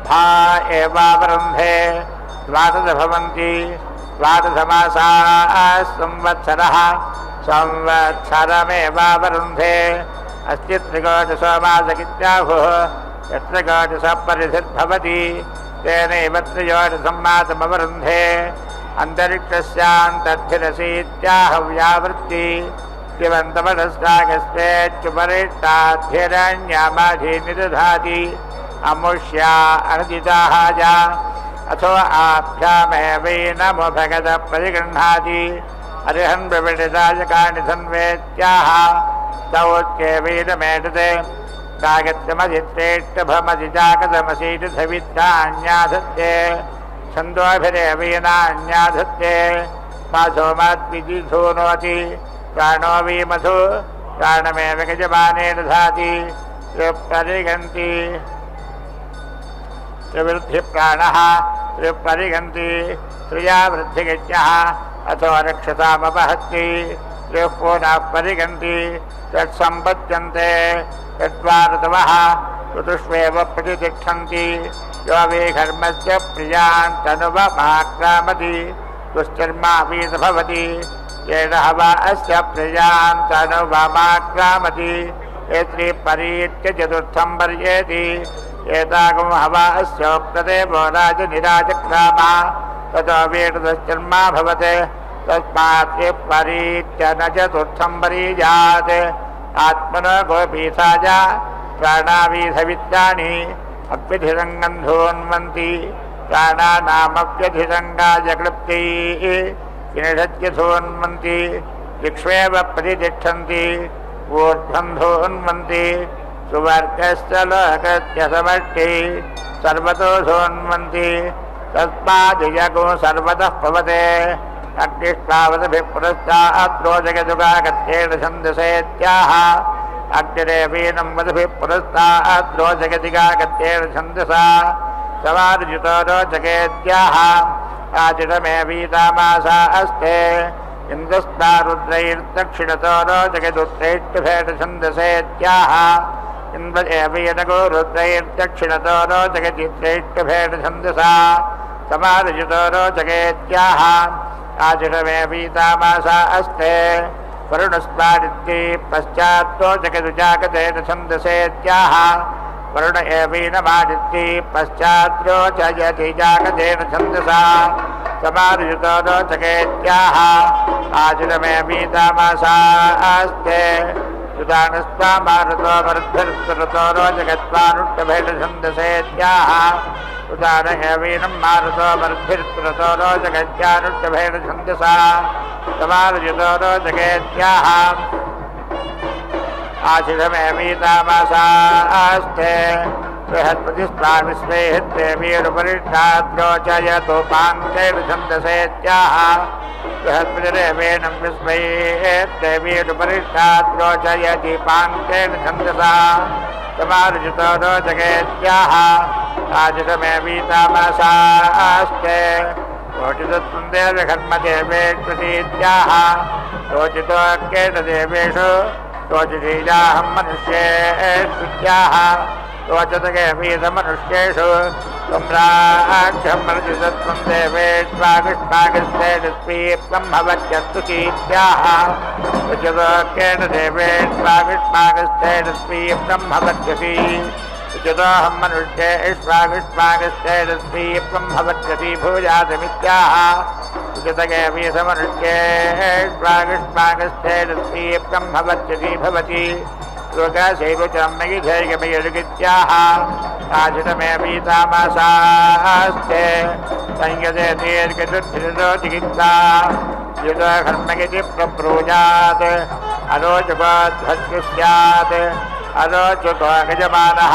भा एवावरुन्धे द्वादश भवन्ति द्वादशमासाः संवत्सरः संवत्सरमेवावरुन्धे अस्ति त्रिकोटिशो मासगित्याहुः यत्र कोटिशः परिधिर्भवति तेनैव त्रयोदशं मासमवरुन्धे अन्तरिक्षस्यान्तर्भिरसीत्याहव्यावृत्ति दिवन्तमनस्तागस्तेच्युपरिष्टाद्धिरण्यामाधि निदधाति अमुष्या अनदिताः च अथो आभ्यामेवैनमो भगतः परिगृह्णाति अर्हन् प्रविष्टायकानि सन्वेत्याह तौत्येवैनमेतते कागत्यमधित्रेष्टभमधिजाकतमसीति सवित्राण्याधत्ते छन्दोभिरेवैनान्याधत्ते मासोमात्विजिधूनोति प्राणो वै मधु प्राणमेव गजमाने दधाति परिगन्ति त्रिवृद्धिप्राणः त्रिपरिगन्ति त्रिया वृद्धिगत्यः अथो रक्षसामपहत्ति त्रिः पुनः परिगन्ति तत्सम्पद्यन्ते चत्वारतवः ऋतुष्वेव प्रतितिष्ठन्ति यो वै घर्मस्य प्रियान् तनुवमाक्रामति दुश्चर्मापीत भवति येन हवा अस्य प्रियान् तनुवमाक्रामति एत्री परीत्य चतुर्थं पर्येति एतागं हवा अस्योक्तदेवो राजनिराजक्रामा ततो वेदश्चर्मा भवते तस्मात् परीत्य न चतुर्थं परीयात् आत्मनो गोपीसाय प्राणावीधवित्तानि अप्यधिरङ्गन्धोन्वन्ति प्राणानामप्यधिरङ्गाय क्लृप्तैः किनिषत्यथोन्वन्ति दिक्ष्वेव प्रतितिष्ठन्ति ऊर्ध्वन्धोन्वन्ति सुवर्गश्च लोकस्य समष्टि सर्वतोऽधोन्वन्ति तस्माद्यगो सर्वतः पवते अग्निष्टावतभिः पुरस्ताद्रोजगदुगागत्येन छन्दसेत्याह अग्निरेवीनं वदभिः पुरस्ताद्रोजगदिगागत्येन छन्दसा समार्जितो रोचकेत्याह आजितमेवीतामासा अस्ते इन्द्रस्ता रुद्रैर्दक्षिणतो रोचगदुत्तैष्टभेन छन्दसेत्याह इन्द्र एवेनगो रुद्रैर्दक्षिणतो रोचगदित्रैष्टभेन छन्दसा समार्जितो रोचकेत्याह आजितमेवीतामासा अस्ते वरुणस्तादित्ये पश्चात्रोचगदुजागतेन छन्दसेत्याह वरुण एवैनमादित्ये पश्चाद्रोचयति जागतेन छन्दसा समार्जितो रोचकेत्याह आजितमेवीतामासा अस्ते उदानस्त्वामारुतो मरुद्भिर्सुरतो रोचगत्वानुष्टभेन छन्दसेत्याह उदान एवैनं मारुतो मरुद्भिर्सुरतो रोचगत्यानुष्टभेन छन्दसा समार्जितो रोचकेत्याह आशिषमेवीतामासा अस्ते बृहस्पतिस्वामिस्वेहद्देवीरुपरिष्ठाद्रोचयतोपान्तेन छन्दसेत्याह बृहस्पतिरेवेनं विस्मयेद्देवीरुपरिष्ठाद्रोचयति पान्तेन छन्दसा समार्जितो रोचकेत्याह आशिषमेवीतामासा अस्ते रोचितत्वन्देवघर्मदेवेष्वतीत्याह रोचितोऽक्येन देवेषु रोचितीजाहं मनुष्येष्वित्याह रोचतकेवीतमनुष्येषु सम्राज्यं मर्जितत्वं देवेष्वाविष्मागस्तेजस्वीप्तं भवत्यस्तुतीत्याह रोचितोऽक्येन देवेष्वाविष्मागस्तेजस्वीप्तं भवत्यसि रोचितोऽहं मनुष्येष्वाविष्मागस्तेजस्वीप्तं भवत्यसि भूयासमित्याह सुकृतकेऽपि समनुष्ये स्वागस्मागस्थेदस्तीप्तं भवत्यति भवति लोकाशैवचरम्मगिधैकमयलुगित्याः आशितमेऽपि तामसास्ते संयते दीर्घचुत्थिरो चिकित्सा युधकर्मगिति प्रब्रूजात् अरोचकोध्वत्तु स्यात् अरोचको गजमानः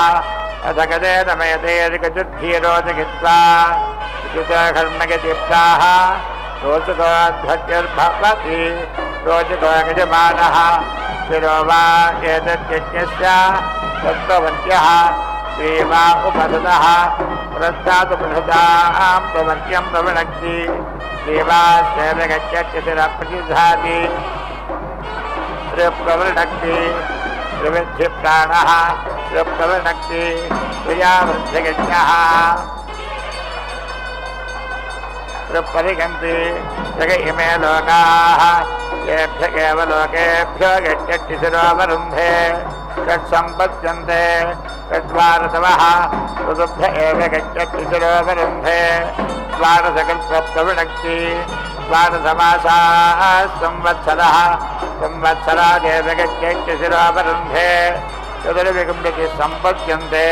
अथ गदेन मयतेर्गजुद्धीरो चिकित्सा युधकर्मगितिप्ताः रोचकोध्वत्युर्भवति रोचको गजमानः शिरो वा एतद्यज्ञस्य तत्त्ववन्त्यः श्रीमा उपसतः पुरस्तात् बृहदां प्रवर्त्यं प्रवृणक्ति श्रीवास्यगच्छत्य शिरप्रतिधाति प्रवृणक्ति त्रिविद्धिप्राणः प्रवृणक्ति प्रियावृद्धिगज्ञः परिगन्ति जग इमे लोकाः येभ्य एव लोकेभ्यो गच्छति शिरोवरुन्धे तत्सम्पद्यन्ते तद्वारसवः ऋतुभ्य एव गच्छति शिरोवरुन्धे द्वारसकल्पप्रवृणक्ति द्वारसमासाः संवत्सरः संवत्सरादेव गच्छति शिरोवरुन्धे चतुर्विगुण्डति सम्पद्यन्ते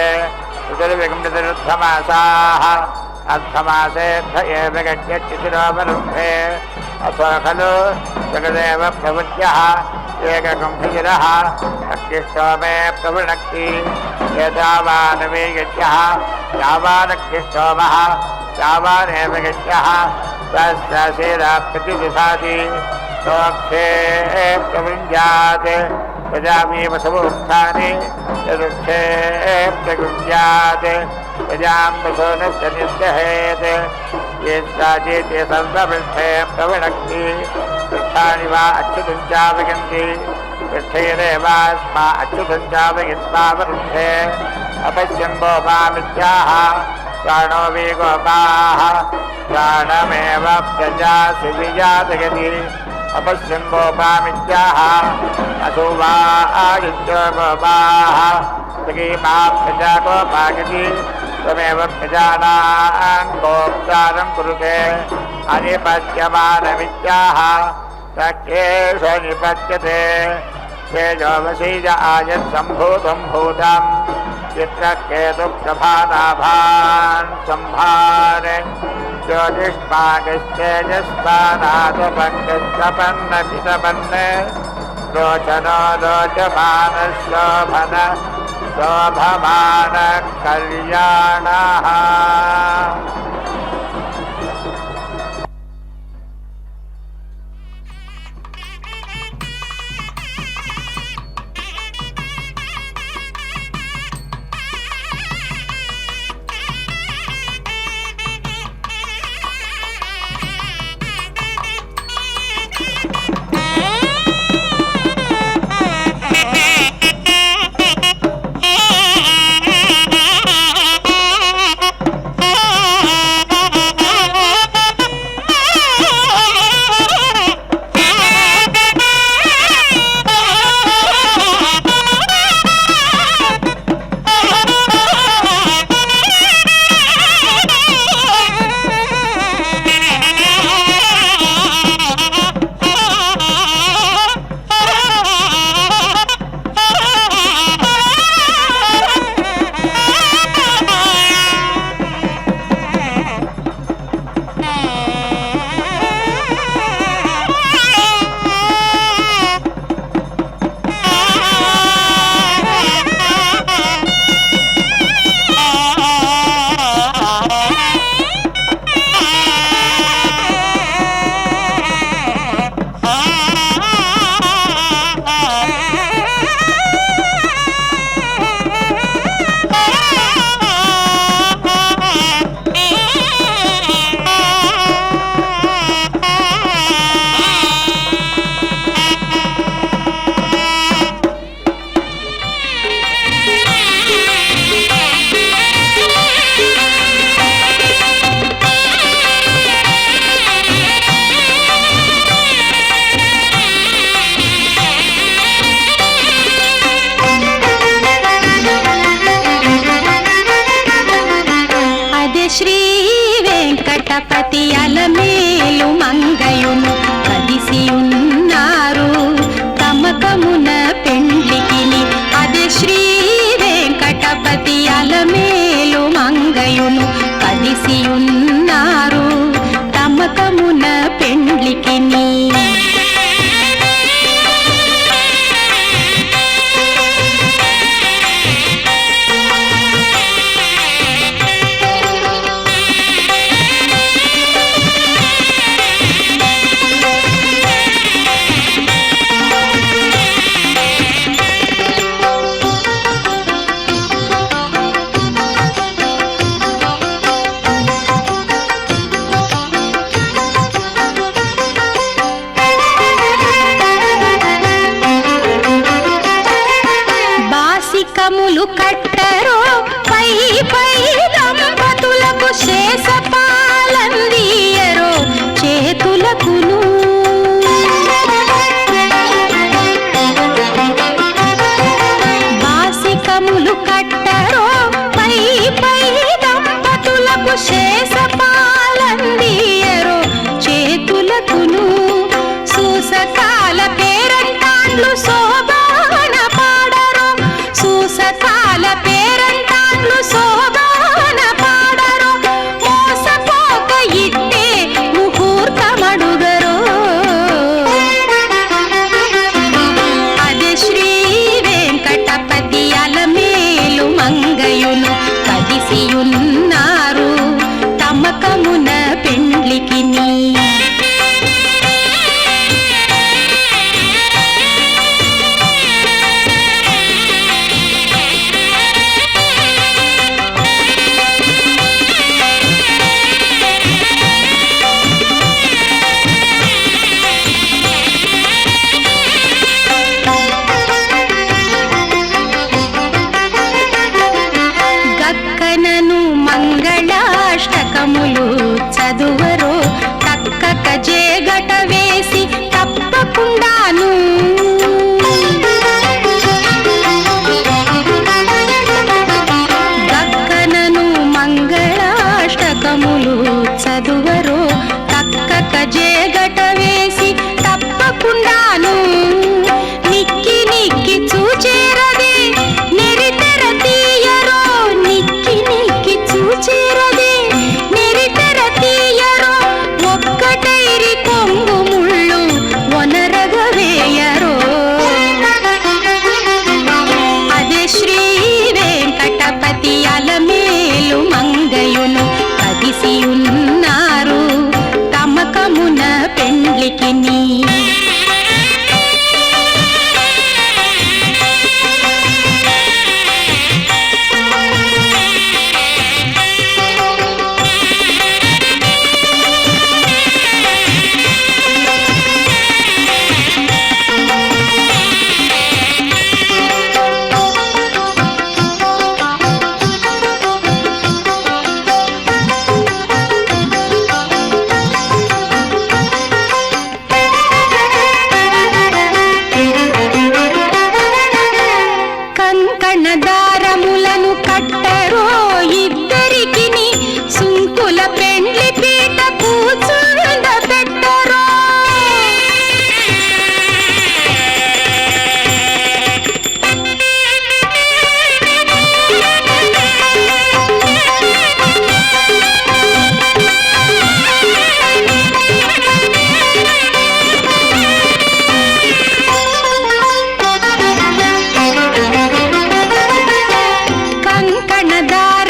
चतुर्विगुण्डतिरुद्धमासाः अर्थमासेभ्य एव गच्छति शिरोवरुन्धे अथो खलु जगदेव प्रवृत्त्यः एकगम्भीरः अग्निष्टोमे प्रवृणक्ति यथावानवेगत्यः यावानग्निष्टोमः यावानेव गत्यः तस्याशीराप्रतिदिशाति सोक्षे प्रवृञ्जात् प्रजामेव समुत्थानि यदुक्षे प्रगुञ्जात् प्रजां वसोनस्य निर्दहेत् ये साचेते सर्ववृक्षे प्रवृणक्ति वृक्षाणि वा अच्युतञ्चावगन्ति वृक्षैरेवास्मा अच्युतञ्चावयित्वा वृक्षे अपश्यम्बो मामित्याः प्राणो वे गोपाः प्राणमेव प्रजासु विजातयति अपश्यम्बो मामित्याः असो वा आदित्यो गोपाः सखीमा प्रजा गोपागति त्वमेव प्रजानां गोप्तारं कुरुते अनिपत्यमानमित्याह सख्येष निपत्यते तेजोवशीज आयत्सम्भूतं भूतं चित्रकेतुप्रभानाभान् संभारे ज्योतिष्मागस्तेजस्मानादपङ्गस्तपन्नपितपन् रोचनो रोचमानशोभन शोभमान कल्याणः బాసికములు కట్టరో పై పై దంపతులకు శేషపాలందియరో చేతులకును. బాసికములు కట్టరో పై పై దంపతులకు శేషపాలందియరో చేతులకును. సూసకాల పేరంటాండ్లు శోభాన పాడరో సూసకాల పేరంటాండ్లు శోభాన పాడరో మోసపోక ఇట్టే ముహూర్తమడుగరో. అదే శ్రీ వెంకటపతి అలమేలు మంగయును కదిసియున్నారు తమకమున పెండ్లికి నీ. గక్కనను మంగళాష్టకములు చదువరో తక్కక జేగట వేసి తప్పకుండాను. గక్కనను మంగళాష్టకములు చదువరో తక్కక జేగట వేసి తప్పకుండాను. నిక్కి నిక్కి చూచేరదే నెరితెర తీయరో నిక్కి నిక్కి చూచేరదే నెరితెర తీయరో ఒక్కటైరి కొంగు ముళ్ళు ఒనరగ వేయరో. అదే శ్రీ వెంకటపతి అలమేలు మంగయును కదిసియున్నారు తమకమున పెండ్లికి నీ. కంకణదారములను కట్టరో ఇద్దరికిని సుంకుల పెండ్లి పీట కూచుండ పెట్టరో. కంకణదార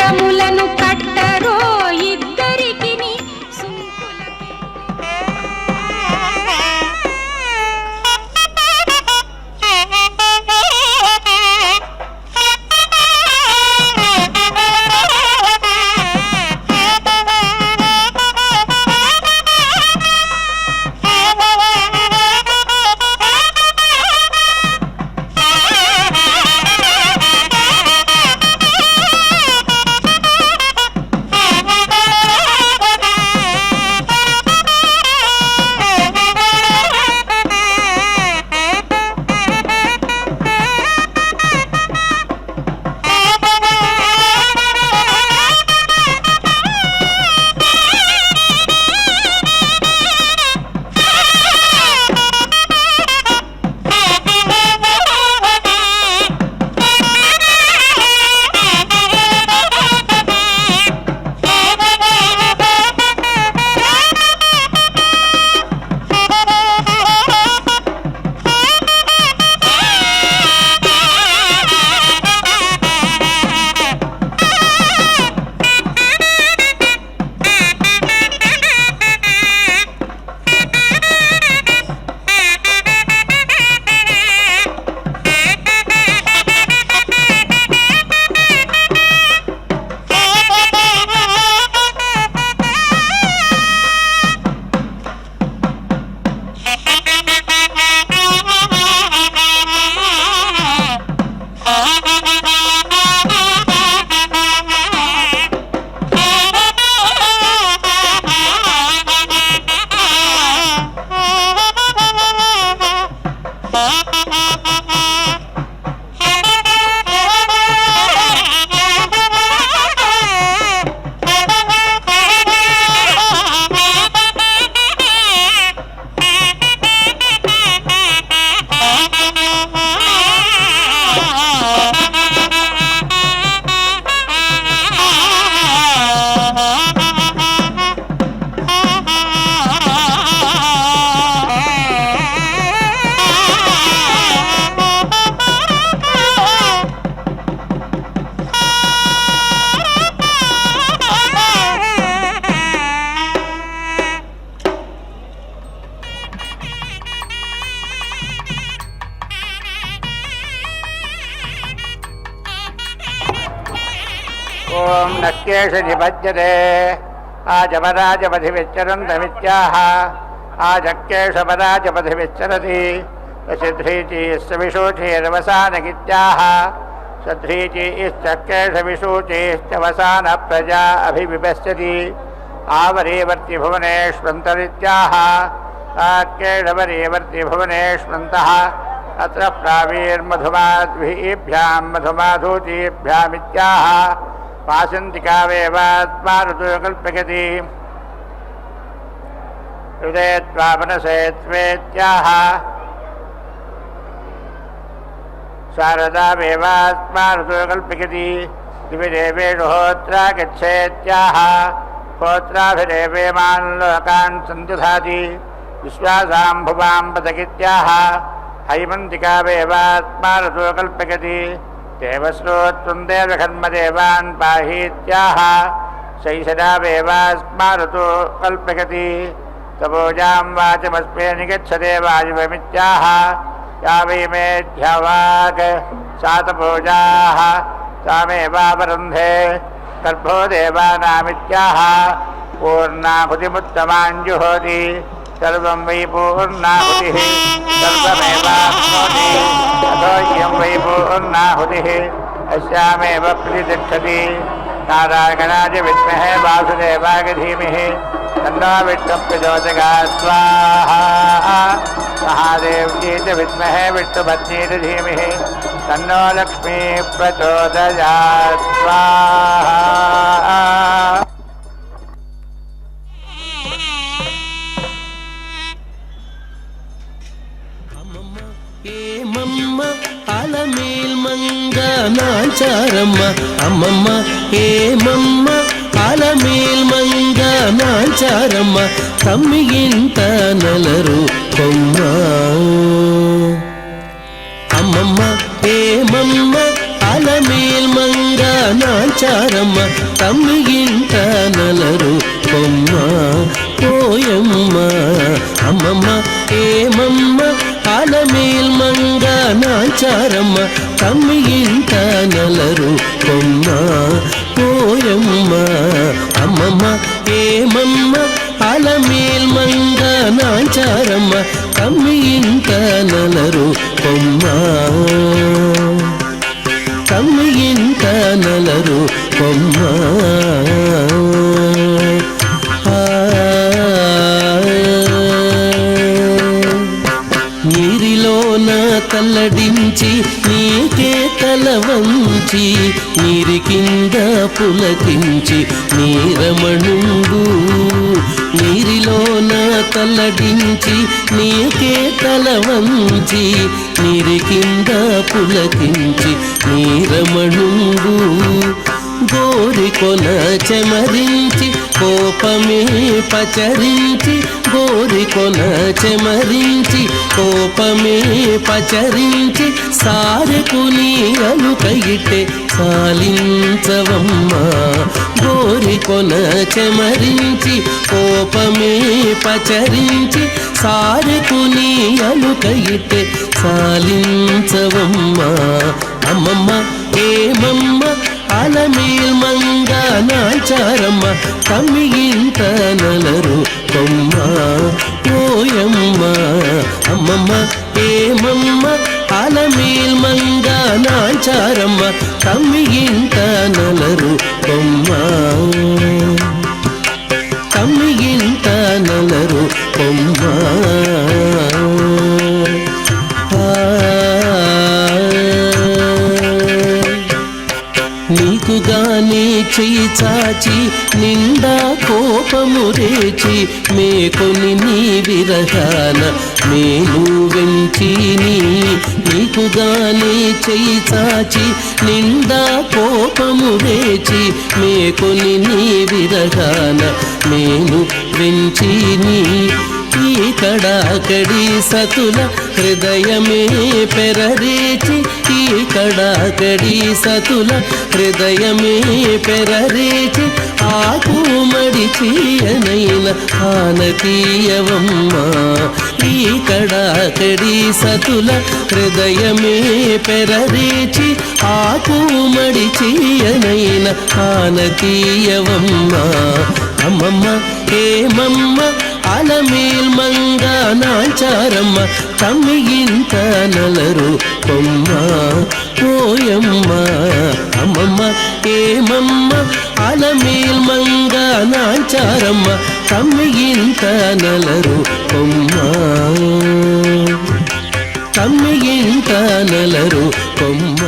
ఓం నక్కేష నిభజ్యతే ఆజమరాజపధివిచ్చరంతమిత్యాహ ఆజక్కేషపరాజపధివిచ్చరతి ప్రసిద్ధీచి విశూచేరవసానగిత్యాహ సధ్రీచి ఇశ్చక్కేషవిశూచేశ్చవసాన ప్రజా అభివిపశ్యతి ఆవరీవర్తి భువనేష్వంతరిత్యాహ కేశవరీవర్తి భువనేష్వంతః అత్ర ప్రావీర్మధుమాద్భీభ్యాం మధుమాధూతీభ్యామిత్యాహ వాసంతికావేవాత్మా ఋతు కల్పయతి హృదయ త్వామనసే త్వేత్యాహ శారదావేవాత్మా ఋతు కల్పయతి దివి దేవేషు హోత్రా గచ్చేత్యాహ హోత్రాభిరేవేమాన్ లోకాన్ సందుధాతి విశ్వాసాం భువాం పతకిత్యాహ హైమంతికావేవాత్మా ఋతు కల్పయతి దేవశ్రోత్వం దేవకర్మదేవాన్ పాహీత్యాహ శైషదావేవాస్మా ఋతు కల్పయతి తపోజాం వాచమస్మే నిగచ్చతే వాయువమిత్యాహ యా వై మేధ్యవాక్ సా తపోజాః తామేవావరుంధే గర్భో దేవానామిత్యాహ పూర్ణాహుతిముత్తమాంజుహోతి సర్వం వై పూర్ణాహుతిః సర్వమేవాప్నోతి అథోయం వై పూర్ణాహుతిః అస్యామేవ ప్రతిష్టతి నారాయణాయ విద్మహే వాసుదేవాయ ధీమహి తన్నో విష్ణుః ప్రచోదయాత్ స్వాహా మహాదేవ్యై చ విద్మహే విష్ణుపత్న్యై చ ధీమహి తన్నో లక్ష్మీ ప్రచోదయాత్ స్వాహా. ఏమమ్మ అలమేల్ మంగ నాచారమ్మ అమ్మమ్మ ఏమమ్మ అలమేల్ మంగ నాచారమ్మ తమ్మిగింత నలరు కొమ్మ అమ్మమ్మ ఏమమ్మ అలమేల్ మంగ నాచారమ్మ తమ్మిగింత నలరు కొమ్మ పోయమ్మ అమ్మమ్మ ఏమమ్మ అలమేల్ మంగ నాచారమ్మ తమ్మిగింత నలరు కొమ్మ పోయమ్మ అమ్మమ్మ ఏమమ్మ అలమేల్ మంగ నాచారమ్మ తమ్మిగింత నలరు కొమ్మ తమ్మిగింత నలరు కొమ్మ నీరిలోన తల్లడించి నీకే తల వంచి నీరి కింద పులకించి నీరమణుండు నీరిలోన తల్లడించి నీకే తల వంచి నీరి కింద పులకించి నీరమణుండు గోరికొన చెమరించి కోపమే పచరించి గోరికొన చెమరించి కోపమే పచరించి సారెకు నీ అలుకయిటే సాలించవమ్మ గోరికొన చెమరించి కోపమే పచరించి సారెకు నీ అలుకయిటే సాలించవమ్మ అమ్మమ్మ ఏమమ్మ అలమేల్ మంగ నాచారమ్మ తమ్మిగింత నలరు కొమ్మ పోయమ్మ అమ్మమ్మ ఏమమ్మ అలమేల్ మంగ నాచారమ్మ తమ్మిగింత నలరు కొమ్మ తమ్మిగింత నలరు కొమ్మ నీకుగానే చెయ్యి చాచి నిండా కోపము రేచి మేకొని నీ విరహాన మేలు వెంచి నీకుగానే చెయ్యి చాచి నిండా కోపము రేచి మేకొని నీ విరహాన మేలు వెంచి ఈ కడాకడి సతుల హృదయమే పెరరేచి ఈ కడాకడి సతుల హృదయమే పెరరేచి ఆకు మడిచియనైన ఆనతీయవమ్మ ఈ కడాకడి సతుల హృదయమే పెరరేచి ఆకు మడిచియనైన ఆనతీయవమ్మ అమ్మమ్మ ఏమమ్మ అలమేల్ మంగ నాచారమ్మ తమ్మిగింత నలరు కొమ్మ పోయమ్మ అమ్మమ్మ ఏమమ్మ అలమేల్ మంగ నాచారమ్మ తమ్మిగింత నలరు కొమ్మ తమ్మిగింత నలరు కొమ్మ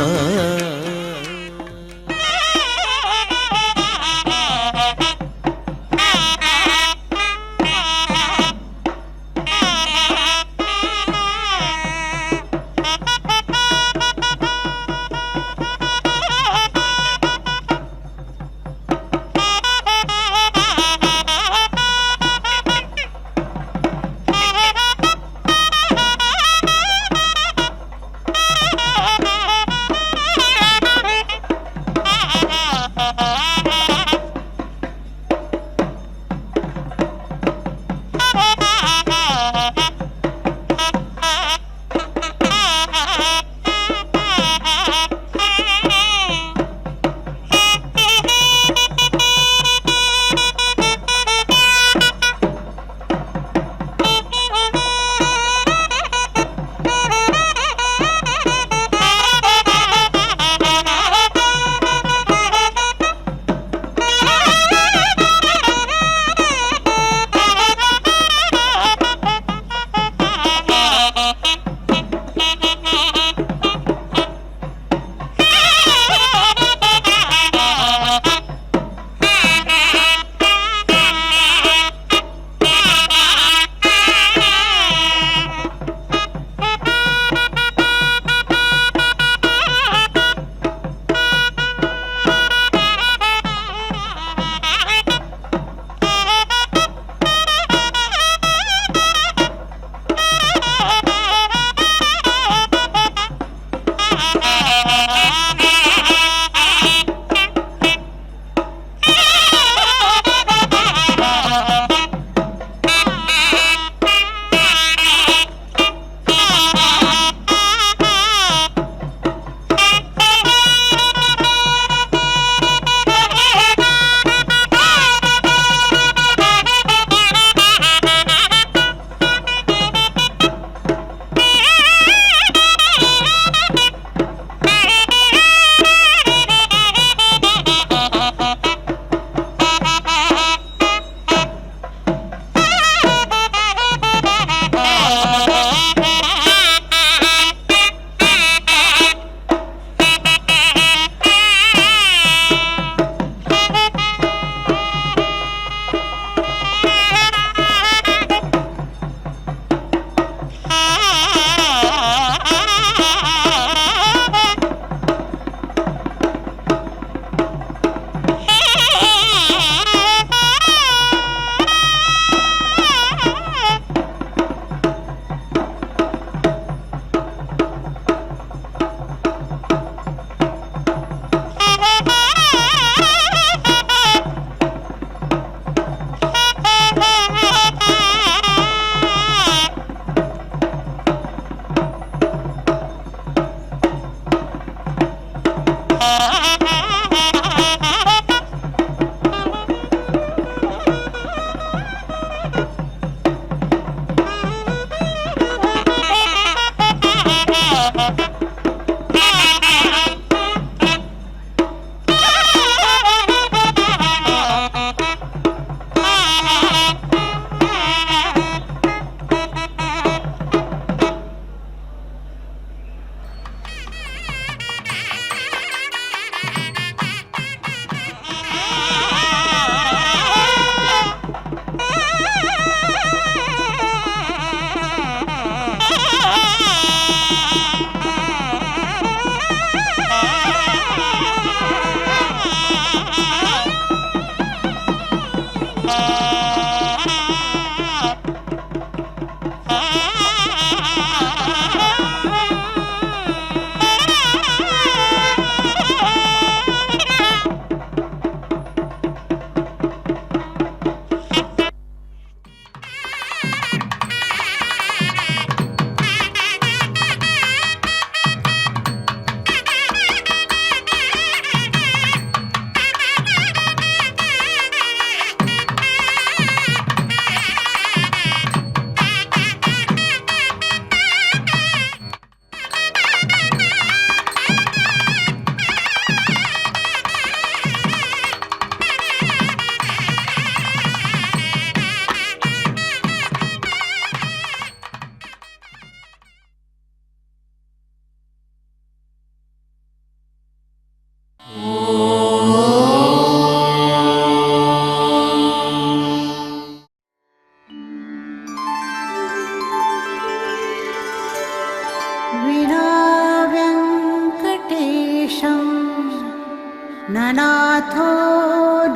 ननाथो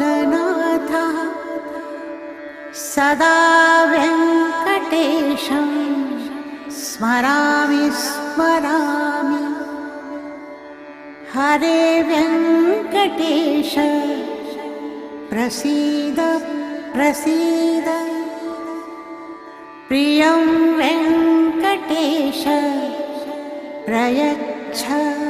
ननाथः सदा वेङ्कटेशं स्मरामि स्मरामि हरे वेङ्कटेश प्रसीद प्रसीद प्रियं वेङ्कटेश प्रयच्छ